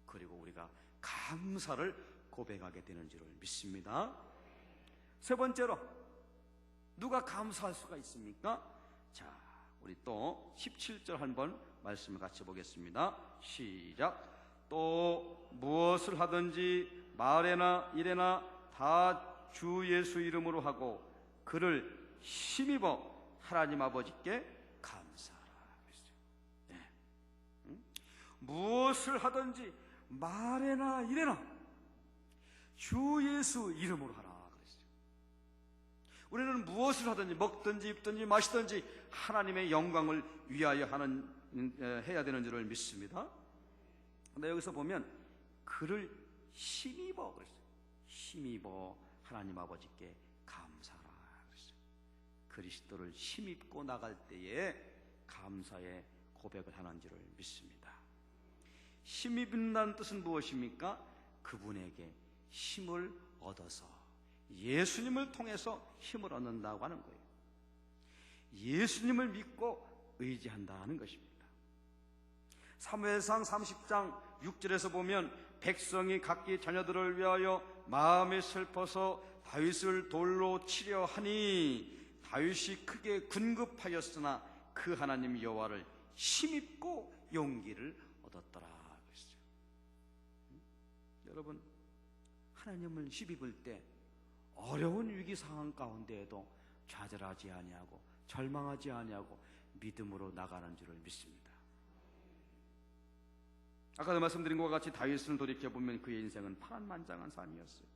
그리고 우리가 감사를 고백하게 되는 줄을 믿습니다. 세 번째로 누가 감사할 수가 있습니까? 자, 우리 또 17절 한번 말씀을 같이 보겠습니다. 시작. 또 무엇을 하든지 말에나 일에나 다 주 예수 이름으로 하고 그를 힘입어 하나님 아버지께 감사하라. 네. 무엇을 하든지 말에나 일에나 주 예수 이름으로 하라 그랬어요. 우리는 무엇을 하든지 먹든지 입든지 마시든지 하나님의 영광을 위하여 해야 되는 줄을 믿습니다. 근데 여기서 보면 그를 힘입어 그랬어요. 힘입어 하나님 아버지께 감사하라 그랬어요. 그리스도를 힘입고 나갈 때에 감사의 고백을 하는 줄을 믿습니다. 힘입는다는 뜻은 무엇입니까? 그분에게 힘을 얻어서 예수님을 통해서 힘을 얻는다고 하는 거예요. 예수님을 믿고 의지한다는 것입니다. 사무엘상 30장 6절에서 보면 백성이 각기 자녀들을 위하여 마음이 슬퍼서 다윗을 돌로 치려 하니 다윗이 크게 군급하였으나 그 하나님 여호와를 힘입고 용기를 얻었더라 그랬어요. 여러분, 하나님을 힘입을 때 어려운 위기 상황 가운데에도 좌절하지 아니하고 절망하지 아니하고 믿음으로 나가는 줄을 믿습니다. 아까도 말씀드린 것과 같이 다윗을 돌이켜보면 그의 인생은 파란만장한 삶이었어요.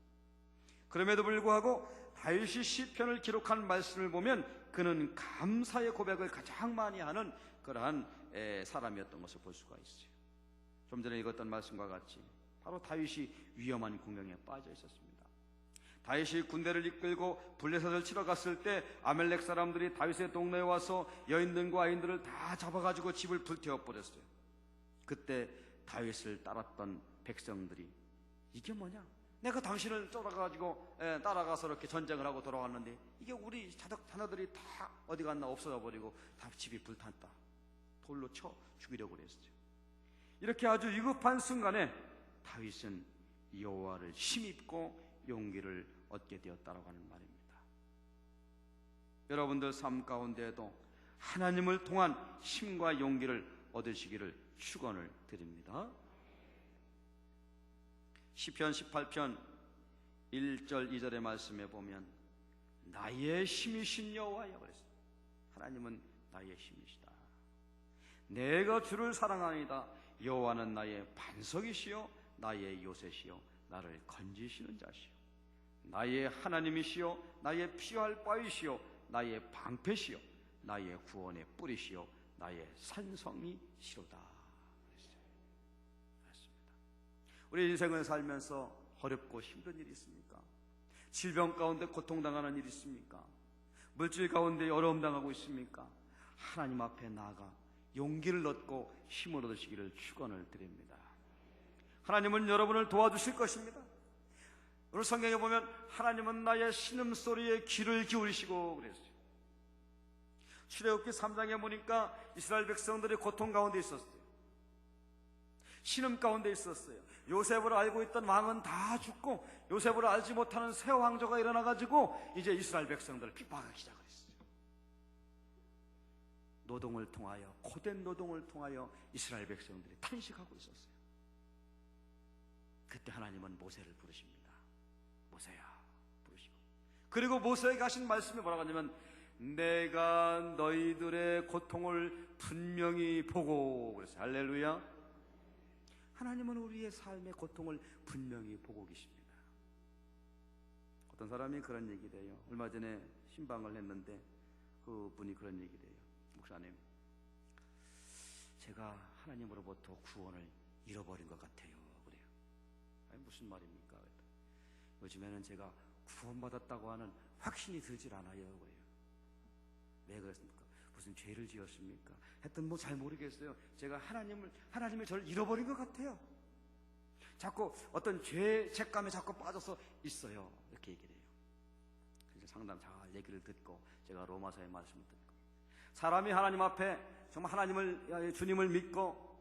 그럼에도 불구하고 다윗이 시편을 기록한 말씀을 보면 그는 감사의 고백을 가장 많이 하는 그러한 사람이었던 것을 볼 수가 있어요. 좀 전에 읽었던 말씀과 같이 바로 다윗이 위험한 궁경에 빠져 있었습니다. 다윗이 군대를 이끌고 블레셋을 치러 갔을 때 아멜렉 사람들이 다윗의 동네에 와서 여인들과 아이들을 다 잡아가지고 집을 불태워버렸어요. 그때 다윗을 따랐던 백성들이 이게 뭐냐? 내가 당신을 따라가서 이렇게 전쟁을 하고 돌아왔는데 이게 우리 자녀들이 다 어디 갔나 없어져 버리고 다 집이 불탔다. 돌로 쳐 죽이려고 그랬어요. 이렇게 아주 위급한 순간에 다윗은 여호와를 힘입고 용기를 얻게 되었다라고 하는 말입니다. 여러분들 삶 가운데에도 하나님을 통한 힘과 용기를 얻으시기를 축원을 드립니다. 시편 18편 1절 2절의 말씀에 보면 나의 힘이신 여호와여 그랬어요. 하나님은 나의 힘이시다. 내가 주를 사랑하니이다. 여호와는 나의 반석이시요 나의 요새시요 나를 건지시는 자시요 나의 하나님이시요 나의 피할 바위시요 나의 방패시요 나의 구원의 뿌리시요 나의 산성이시로다. 우리 인생을 살면서 어렵고 힘든 일이 있습니까? 질병 가운데 고통당하는 일이 있습니까? 물질 가운데 어려움 당하고 있습니까? 하나님 앞에 나아가 용기를 얻고 힘을 얻으시기를 축원을 드립니다. 하나님은 여러분을 도와주실 것입니다. 오늘 성경에 보면 하나님은 나의 신음소리에 귀를 기울이시고 그랬어요. 출애굽기 3장에 보니까 이스라엘 백성들이 고통 가운데 있었어요. 신음 가운데 있었어요. 요셉을 알고 있던 왕은 다 죽고 요셉을 알지 못하는 새 왕조가 일어나가지고 이제 이스라엘 백성들을 핍박하기 시작을 했어요. 노동을 통하여 고된 노동을 통하여 이스라엘 백성들이 탄식하고 있었어요. 그때 하나님은 모세를 부르십니다. 모세야 부르시고 그리고 모세에게 하신 말씀이 뭐라고 하냐면 내가 너희들의 고통을 분명히 보고 그랬어요. 할렐루야. 하나님은 우리의 삶의 고통을 분명히 보고 계십니다. 어떤 사람이 그런 얘기를 해요. 얼마 전에 신방을 했는데 그 분이 그런 얘기를 해요. 목사님, 제가 하나님으로부터 구원을 잃어버린 것 같아요. 그래요. 아니, 무슨 말입니까? 요즘에는 제가 구원받았다고 하는 확신이 들질 않아요. 그래요. 왜 그랬습니까? 무슨 죄를 지었습니까? 했던 뭐 잘 모르겠어요. 제가 하나님을 저를 잃어버린 것 같아요. 자꾸 어떤 죄책감에 자꾸 빠져서 있어요. 이렇게 얘기를 해요. 그래서 상담 잘 얘기를 듣고 제가 로마서의 말씀을 듣고, 사람이 하나님 앞에 정말 주님을 믿고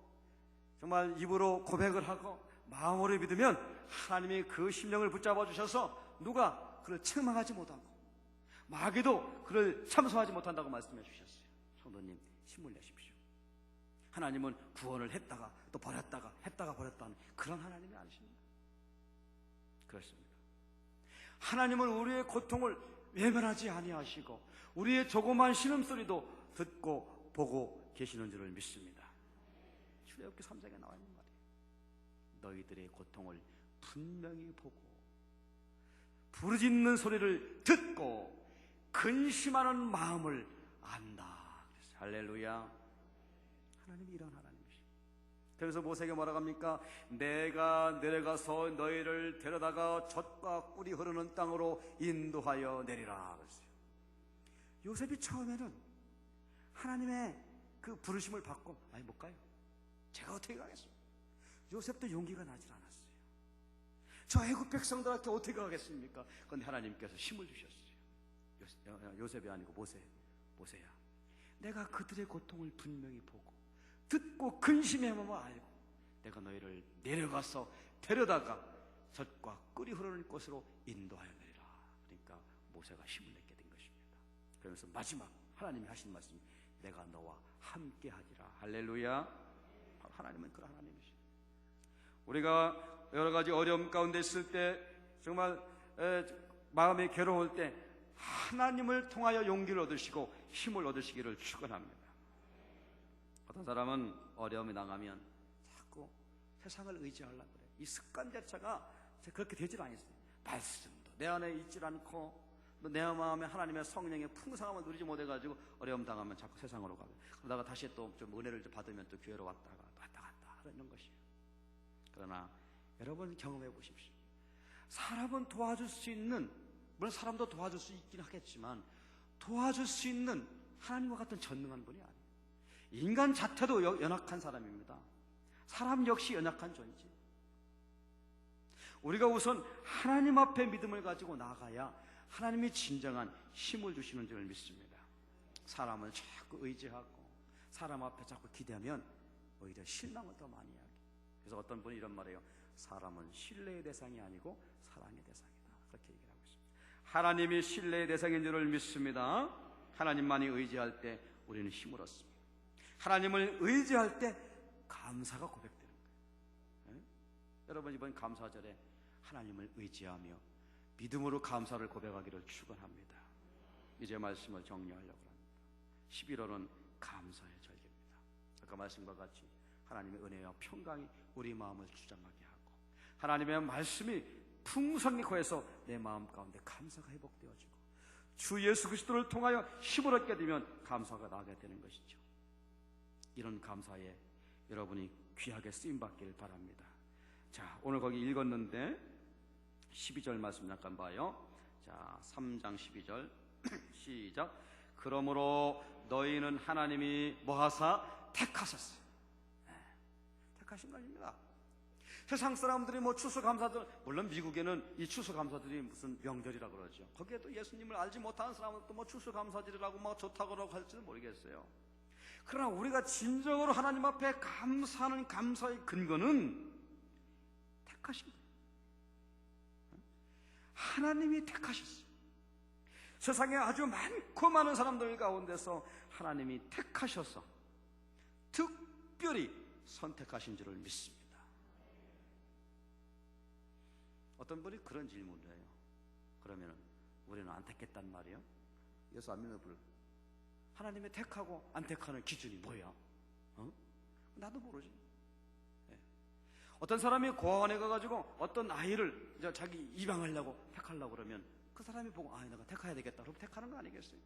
정말 입으로 고백을 하고 마음으로 믿으면 하나님이 그 심령을 붙잡아 주셔서 누가 그를 책망하지 못하고 마귀도 그를 참소하지 못한다고 말씀해 주셨어요. 성도님, 힘을 내십시오. 하나님은 구원을 했다가 또 버렸다가 했다가 버렸다는 그런 하나님이 아니십니다. 그렇습니다. 하나님은 우리의 고통을 외면하지 아니하시고 우리의 조그만 신음소리도 듣고 보고 계시는 줄을 믿습니다. 출애굽기 3장에 나와 있는 말이에요. 너희들의 고통을 분명히 보고 부르짖는 소리를 듣고 근심하는 마음을 안다. 할렐루야. 하나님이 이런 하나님이시죠. 그래서 모세에게 뭐라고 합니까? 내가 내려가서 너희를 데려다가 젖과 꿀이 흐르는 땅으로 인도하여 내리라 그랬어요. 요셉이 처음에는 하나님의 그 부르심을 받고 아니 못 가요. 제가 어떻게 가겠어요? 요셉도 용기가 나질 않았어요. 저 애굽 백성들한테 어떻게 가겠습니까? 그런데 하나님께서 힘을 주셨어요. 요셉이 아니고 모세야, 내가 그들의 고통을 분명히 보고 듣고 근심해보면 알고 내가 너희를 내려가서 데려다가 젖과 꿀이 흐르는 곳으로 인도하여 내리라. 그러니까 모세가 힘을 내게 된 것입니다. 그러면서 마지막 하나님이 하신 말씀이 내가 너와 함께 하리라. 할렐루야. 하나님은 그런 하나님이시죠. 우리가 여러 가지 어려움 가운데 있을 때 정말 마음이 괴로울 때 하나님을 통하여 용기를 얻으시고 힘을 얻으시기를 축원합니다. 어떤 사람은 어려움이 당하면 자꾸 세상을 의지하려고 그래요. 이 습관 자체가 그렇게 되질 않았어요. 말씀도 내 안에 있질 않고 내 마음에 하나님의 성령의 풍성함을 누리지 못해가지고 어려움 당하면 자꾸 세상으로 가고 그러다가 다시 또 좀 은혜를 좀 받으면 또 교회로 왔다 갔다 하는 것이에요. 그러나 여러분 경험해 보십시오. 사람은 도와줄 수 있는, 물론 사람도 도와줄 수 있긴 하겠지만 도와줄 수 있는 하나님과 같은 전능한 분이 아니에요. 인간 자체도 연약한 사람입니다. 사람 역시 연약한 존재. 우리가 우선 하나님 앞에 믿음을 가지고 나가야 하나님이 진정한 힘을 주시는 줄 믿습니다. 사람을 자꾸 의지하고 사람 앞에 자꾸 기대하면 오히려 실망을 더 많이 하게. 그래서 어떤 분이 이런 말이에요. 사람은 신뢰의 대상이 아니고 사랑의 대상이다. 그렇게 얘기를 하고 있습니다. 하나님이 신뢰의 대상인 줄을 믿습니다. 하나님만이 의지할 때 우리는 힘을 얻습니다. 하나님을 의지할 때 감사가 고백되는 거예요. 네? 여러분 이번 감사절에 하나님을 의지하며 믿음으로 감사를 고백하기를 축원합니다. 이제 말씀을 정리하려고 합니다. 11월은 감사의 절기입니다. 아까 말씀과 같이 하나님의 은혜와 평강이 우리 마음을 주장하게 하고 하나님의 말씀이 풍성히 거해서 내 마음 가운데 감사가 회복되어지고 주 예수 그리스도를 통하여 힘을 얻게 되면 감사가 나게 되는 것이죠. 이런 감사에 여러분이 귀하게 쓰임받기를 바랍니다. 자, 오늘 거기 읽었는데 12절 말씀 잠깐 봐요. 자, 3장 12절 시작. 그러므로 너희는 하나님이 뭐하사 택하셨어요. 네, 택하신 것입니다. 세상 사람들이 뭐 추수감사절, 물론 미국에는 이 추수감사절이 무슨 명절이라 그러죠. 거기에 또 예수님을 알지 못하는 사람은 또 뭐 추수감사절이라고 막 좋다고 할지는 모르겠어요. 그러나 우리가 진정으로 하나님 앞에 감사하는 감사의 근거는 택하신 거예요. 하나님이 택하셨어요. 세상에 아주 많고 많은 사람들 가운데서 하나님이 택하셔서 특별히 선택하신 줄을 믿습니다. 어떤 분이 그런 질문을 해요. 그러면 우리는 안 택했단 말이에요? 예수 안 믿는 분, 하나님의 택하고 안 택하는 기준이 뭐야? 나도 모르지. 네. 어떤 사람이 고아원에 가가지고 어떤 아이를 이제 자기 입양하려고 택하려고 그러면 그 사람이 보고 내가 택해야 되겠다 그럼 택하는 거 아니겠어요?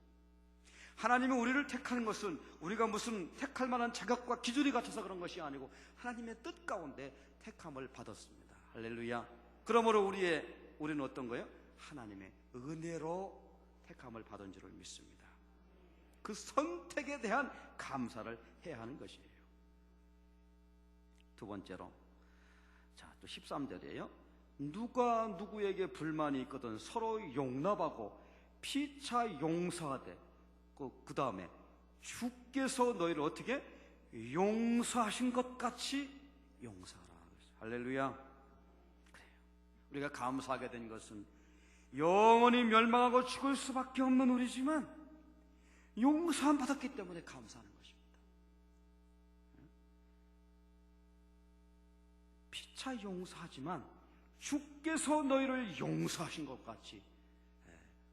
하나님이 우리를 택하는 것은 우리가 무슨 택할 만한 자격과 기준이 갖춰서 그런 것이 아니고 하나님의 뜻 가운데 택함을 받았습니다. 할렐루야. 그러므로 우리는 어떤 거예요? 하나님의 은혜로 택함을 받은 줄을 믿습니다. 그 선택에 대한 감사를 해야 하는 것이에요. 두 번째로, 또 13절이에요. 누가 누구에게 불만이 있거든 서로 용납하고 피차 용서하되, 그 다음에 주께서 너희를 어떻게 용서하신 것 같이 용서하라. 할렐루야. 그래요. 우리가 감사하게 된 것은 영원히 멸망하고 죽을 수밖에 없는 우리지만 용서함 받았기 때문에 감사하는 것입니다. 피차 용서하지만 주께서 너희를 용서하신 것 같이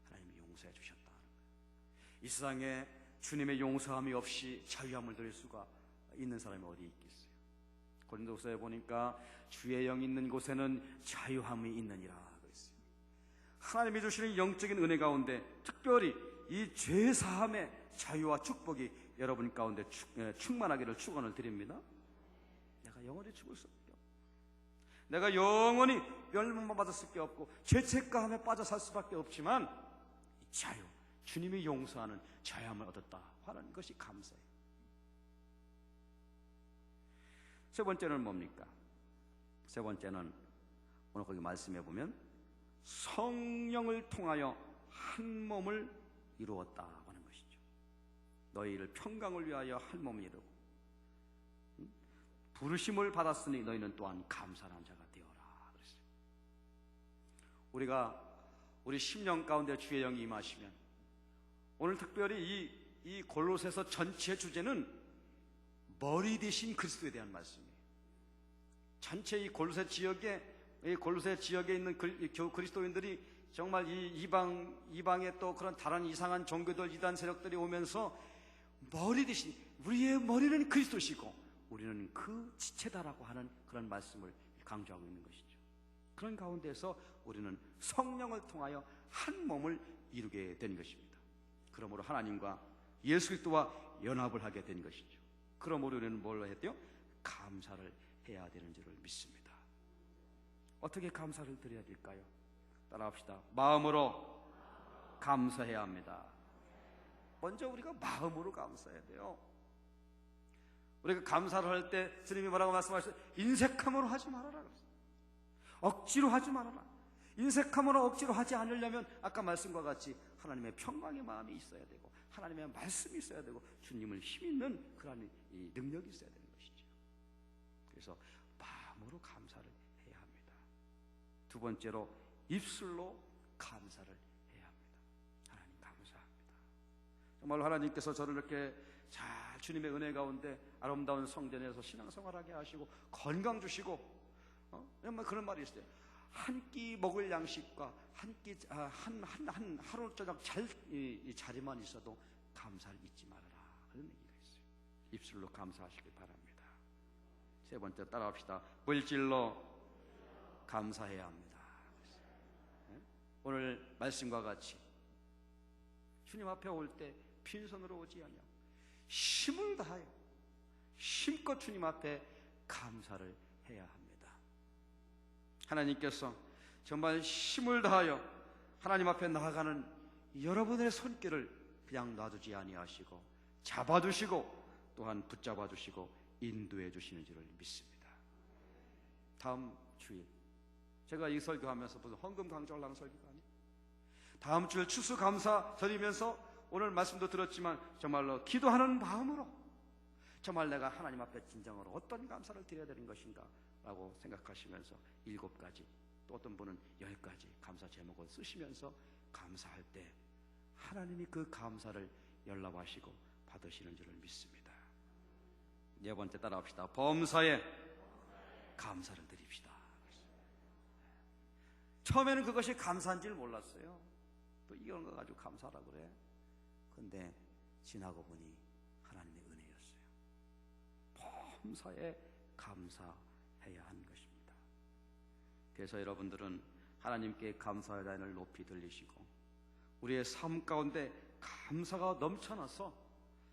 하나님이 용서해 주셨다. 이 세상에 주님의 용서함이 없이 자유함을 누릴 수가 있는 사람이 어디 있겠어요? 고린도서에 보니까 주의 영이 있는 곳에는 자유함이 있느니라 그랬어요. 하나님이 주시는 영적인 은혜 가운데 특별히 이 죄사함의 자유와 축복이 여러분 가운데 충만하기를 축원을 드립니다. 내가 영원히 죽을 수 없고, 내가 영원히 멸망만 받을 수밖에 없고 죄책감에 빠져 살 수밖에 없지만 이 자유, 주님이 용서하는 자유함을 얻었다 하는 것이 감사해요. 세 번째는 뭡니까? 세 번째는 오늘 거기 말씀해 보면 성령을 통하여 한 몸을 이루었다 하는 것이죠. 너희를 평강을 위하여 한 몸을 이루고 부르심을 받았으니 너희는 또한 감사한 자가 되어라 그랬어요. 우리 심령 가운데 주의 영이 임하시면 오늘 특별히 이 골로새서 전체 주제는 머리 대신 그리스도에 대한 말씀이에요. 전체 이 골로새 지역에 있는 그리스도인들이 정말 이 이방의 또 그런 다른 이상한 종교들 이단 세력들이 오면서 머리 대신 우리의 머리는 그리스도시고 우리는 그 지체다라고 하는 그런 말씀을 강조하고 있는 것이죠. 그런 가운데서 우리는 성령을 통하여 한 몸을 이루게 된 것입니다. 그러므로 하나님과 예수 그리스도와 연합을 하게 된 것이죠. 그러므로 우리는 뭘 해야 돼요? 감사를 해야 되는 줄을 믿습니다. 어떻게 감사를 드려야 될까요? 따라합시다. 마음으로 감사해야 합니다. 먼저 우리가 마음으로 감사해야 돼요. 우리가 감사를 할 때 주님이 뭐라고 말씀하셨어요? 인색함으로 하지 말아라. 억지로 하지 말아라. 인색함으로 억지로 하지 않으려면 아까 말씀과 같이 하나님의 평강의 마음이 있어야 되고 하나님의 말씀이 있어야 되고 주님을 힘있는 그런 이 능력이 있어야 되는 것이죠. 그래서 마음으로 감사를 해야 합니다. 두 번째로 입술로 감사를 해야 합니다. 하나님 감사합니다. 정말 하나님께서 저를 이렇게 잘 주님의 은혜 가운데 아름다운 성전에서 신앙생활하게 하시고 건강 주시고 정말 그런 말이 있어요. 한 끼 먹을 양식과 한 하루 저녁 자리만 있어도 감사를 잊지 말아라 그런 얘기가 있어요. 입술로 감사하시길 바랍니다. 세 번째 따라합시다. 물질로 감사해야 합니다. 오늘 말씀과 같이 주님 앞에 올 때 빈손으로 오지 아니하고 힘을 다하여 힘껏 주님 앞에 감사를 해야 합니다. 하나님께서 정말 힘을 다하여 하나님 앞에 나아가는 여러분의 손길을 그냥 놔두지 아니하시고 잡아주시고 또한 붙잡아 주시고 인도해 주시는 줄을 믿습니다. 다음 주일 제가 이 설교하면서 무슨 헌금 강조하려는 설교가 아니에요. 다음 주일 추수감사 드리면서 오늘 말씀도 들었지만 정말로 기도하는 마음으로 정말 내가 하나님 앞에 진정으로 어떤 감사를 드려야 되는 것인가 라고 생각하시면서 7가지 또 어떤 분은 10가지 감사 제목을 쓰시면서 감사할 때 하나님이 그 감사를 연락하시고 받으시는 줄을 믿습니다. 네 번째 따라합시다. 범사에 감사를 드립시다. 처음에는 그것이 감사인 줄 몰랐어요. 또 이런 거 가지고 감사라고 그래. 근데 지나고 보니 하나님의 은혜였어요. 범사에 감사해야 하는 것입니다. 그래서 여러분들은 하나님께 감사의 단을 높이 들리시고 우리의 삶 가운데 감사가 넘쳐나서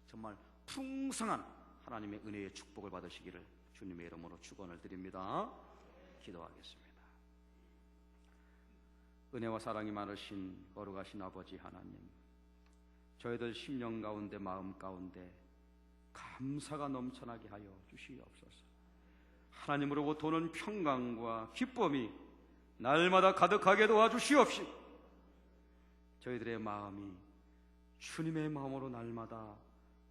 정말 풍성한 하나님의 은혜의 축복을 받으시기를 주님의 이름으로 축원을 드립니다. 기도하겠습니다. 은혜와 사랑이 많으신 거룩하신 아버지 하나님, 저희들 심령 가운데 마음 가운데 감사가 넘쳐나게 하여 주시옵소서. 하나님으로부터 오는 평강과 기쁨이 날마다 가득하게 도와주시옵시고 저희들의 마음이 주님의 마음으로 날마다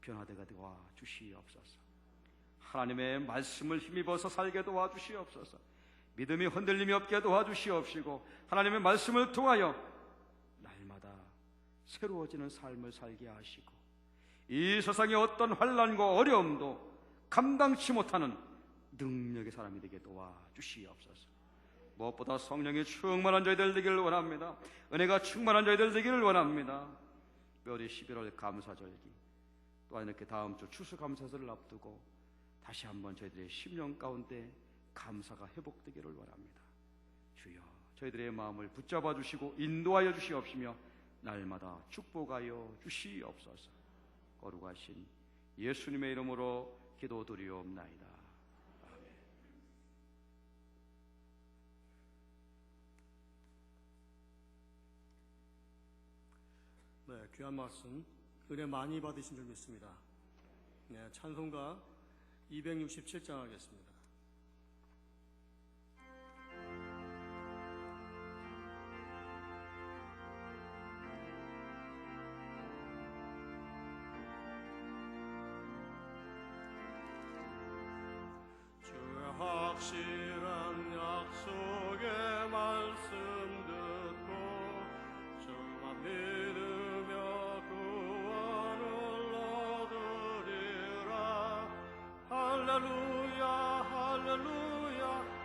변화되게 도와주시옵소서. 하나님의 말씀을 힘입어서 살게 도와주시옵소서. 믿음이 흔들림이 없게 도와주시옵시고 하나님의 말씀을 통하여 날마다 새로워지는 삶을 살게 하시고 이 세상의 어떤 환난과 어려움도 감당치 못하는 능력의 사람이 되게 도와주시옵소서. 무엇보다 성령이 충만한 저희들 되기를 원합니다. 은혜가 충만한 저희들 되기를 원합니다. 우리 11월 감사절기 또한 이렇게 다음 주 추수감사절을 앞두고 다시 한번 저희들의 심령 가운데 감사가 회복되기를 원합니다. 주여, 저희들의 마음을 붙잡아 주시고 인도하여 주시옵시며 날마다 축복하여 주시옵소서. 거룩하신 예수님의 이름으로 기도드리옵나이다. 아멘. 네, 귀한 말씀 은혜 많이 받으신 줄 믿습니다. 네, 찬송가 267장 하겠습니다. 주의 확실한 약속의 말씀 듣고 주만 믿으며 구원을 얻으리라. 할렐루야 할렐루야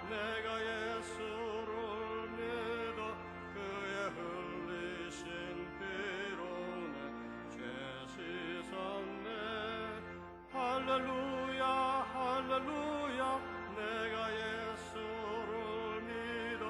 내가 예수를 믿어 그의 흘리신 피로 내 죄 씻었네. 할렐루야 할렐루야 내가 예수를 믿어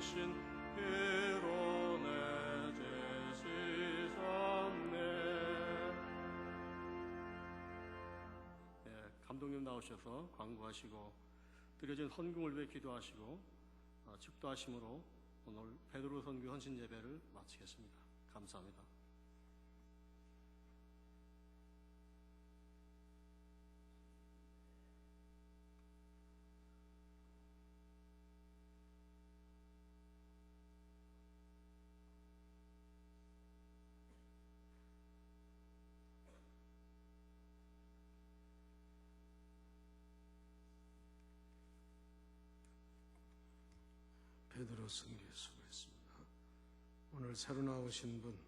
흘리신 피로 내 죄 씻었네. 네, 감독님 나오셔서 광고하시고 드려진 헌금을 위해 기도하시고 축도하심으로 오늘 베드로 선교 헌신 예배를 마치겠습니다. 감사합니다. 베드로 선교에 수고했습니다. 오늘 새로 나오신 분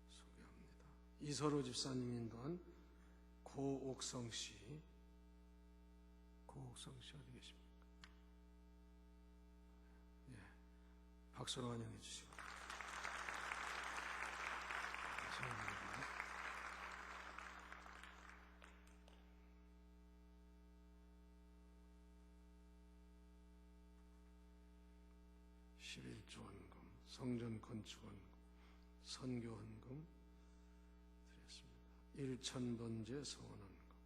소개합니다. 이서로 집사님 인도한 고옥성 씨. 고옥성 씨 어디 계십니까? 예, 박수로 환영해 주시고. 감사합니다. 11조 헌금, 성전 건축 헌금, 선교 헌금 드렸습니다. 1,000번째 서원 헌금,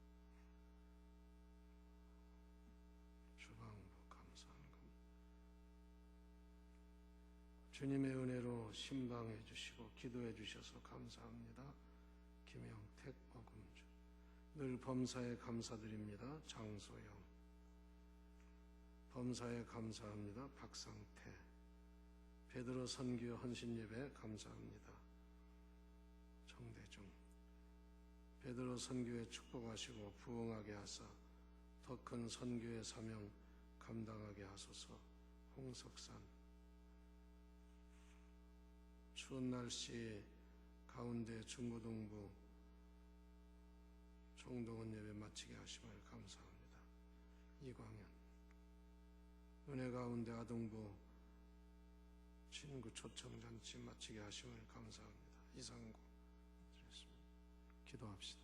주방부 감사 헌금. 주님의 은혜로 신방해 주시고 기도해 주셔서 감사합니다. 김영택 어금주. 늘 범사에 감사드립니다. 장소영. 범사에 감사합니다. 박상태. 베드로 선교 헌신 예배 감사합니다. 정대중. 베드로 선교에 축복하시고 부흥하게 하사 더 큰 선교의 사명 감당하게 하소서. 홍석산. 추운 날씨 가운데 중고등부 총동원 예배 마치게 하심을 감사합니다. 이광현. 은혜 가운데 아동부 친구 초청잔치 마치게 하심을 감사합니다. 이상구 드렸습니다. 기도합시다.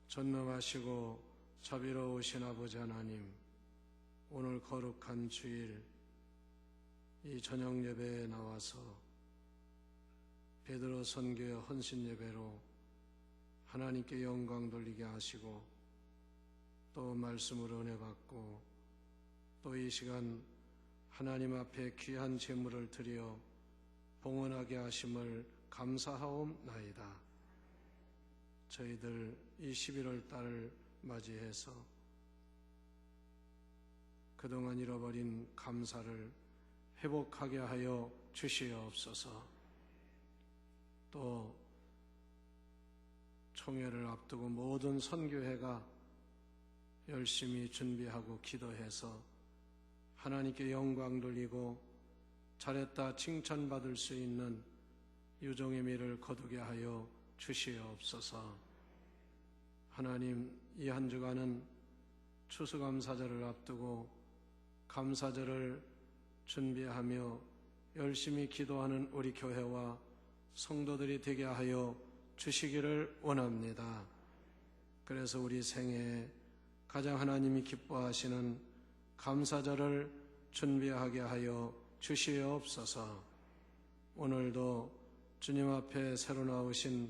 전능하시고 자비로우신 아버지 하나님, 오늘 거룩한 주일 이 저녁 예배에 나와서 베드로 선교의 헌신 예배로 하나님께 영광 돌리게 하시고 또 말씀으로 은혜 받고 또 이 시간 하나님 앞에 귀한 제물을 드려 봉헌하게 하심을 감사하옵나이다. 저희들 이 11월 달을 맞이해서 그동안 잃어버린 감사를 회복하게 하여 주시옵소서. 또 총회를 앞두고 모든 선교회가 열심히 준비하고 기도해서 하나님께 영광 돌리고 잘했다 칭찬받을 수 있는 유종의 미를 거두게 하여 주시옵소서. 하나님, 이 한 주간은 추수감사절을 앞두고 감사절을 준비하며 열심히 기도하는 우리 교회와 성도들이 되게 하여 주시기를 원합니다. 그래서 우리 생애에 가장 하나님이 기뻐하시는 감사절을 준비하게 하여 주시옵소서. 오늘도 주님 앞에 새로 나오신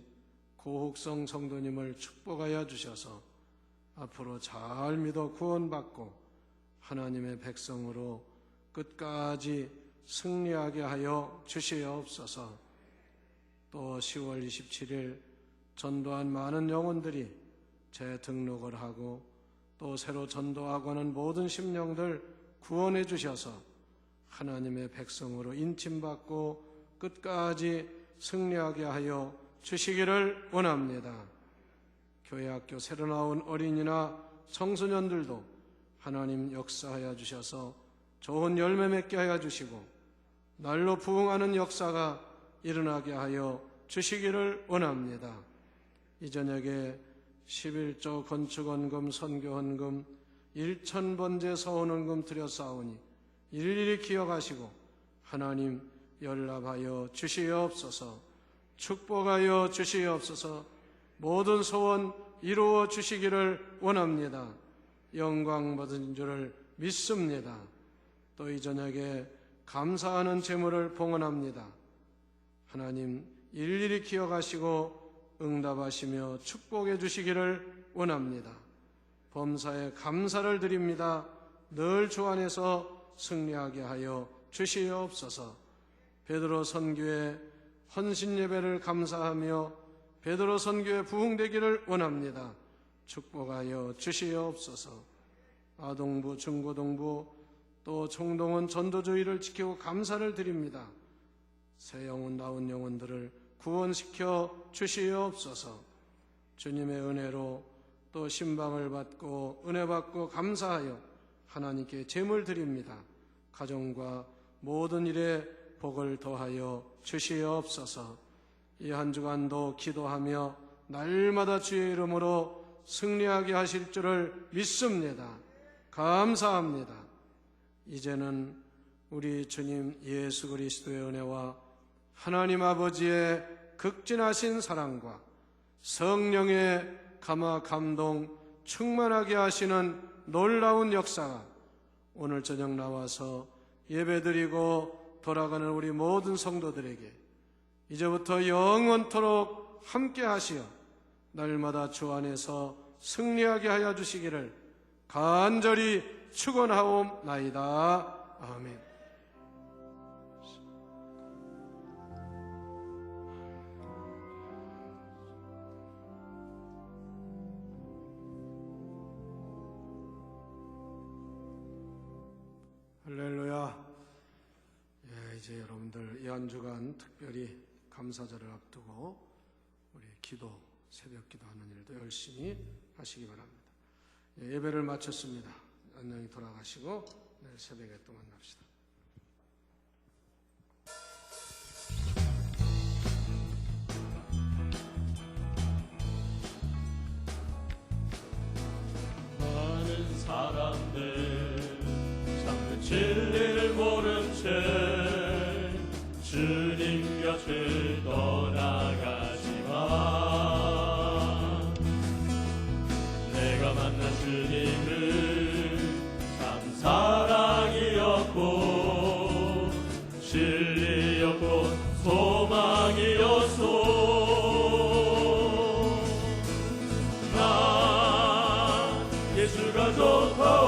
고흑성 성도님을 축복하여 주셔서 앞으로 잘 믿어 구원받고 하나님의 백성으로 끝까지 승리하게 하여 주시옵소서. 또 10월 27일 전도한 많은 영혼들이 재등록을 하고 또 새로 전도하고 하는 모든 심령들 구원해 주셔서 하나님의 백성으로 인침받고 끝까지 승리하게 하여 주시기를 원합니다. 교회 학교 새로 나온 어린이나 청소년들도 하나님 역사하여 주셔서 좋은 열매 맺게 하여 주시고 날로 부흥하는 역사가 일어나게 하여 주시기를 원합니다. 이 저녁에 11조 건축헌금, 선교헌금, 1,000번째 서원헌금 드렸사오니 일일이 기억하시고 하나님 연락하여 주시옵소서. 축복하여 주시옵소서. 모든 소원 이루어 주시기를 원합니다. 영광 받은 줄을 믿습니다. 또 이 저녁에 감사하는 제물을 봉헌합니다. 하나님 일일이 기억하시고 응답하시며 축복해 주시기를 원합니다. 범사에 감사를 드립니다. 늘 주 안에서 승리하게 하여 주시옵소서. 베드로 선교의 헌신 예배를 감사하며 베드로 선교에 부흥되기를 원합니다. 축복하여 주시옵소서. 아동부, 중고등부, 또 총동원 전도주의를 지키고 감사를 드립니다. 새 영혼, 나온 영혼들을 구원시켜 주시옵소서. 주님의 은혜로 또 신방을 받고 은혜 받고 감사하여 하나님께 제물 드립니다. 가정과 모든 일에 복을 더하여 주시옵소서. 이 한 주간도 기도하며 날마다 주의 이름으로 승리하게 하실 줄을 믿습니다. 감사합니다. 이제는 우리 주님 예수 그리스도의 은혜와 하나님 아버지의 극진하신 사랑과 성령의 감화 감동 충만하게 하시는 놀라운 역사가 오늘 저녁 나와서 예배드리고 돌아가는 우리 모든 성도들에게 이제부터 영원토록 함께 하시어 날마다 주 안에서 승리하게 하여 주시기를 간절히 축원하옵나이다. 아멘. 할렐루야. 이제 여러분들 이 한 주간 특별히 감사절을 앞두고 우리 기도, 새벽 기도하는 일도 열심히 하시기 바랍니다. 예배를 마쳤습니다. 안녕히 돌아가시고 내일 새벽에 또 만납시다. 많은 사람들 참 진리를 모른 채 주님 곁을 떠나가지만 내가 만난 주님은 참 사랑이었고 진리였고 소망이었소. 난 예수가 좋고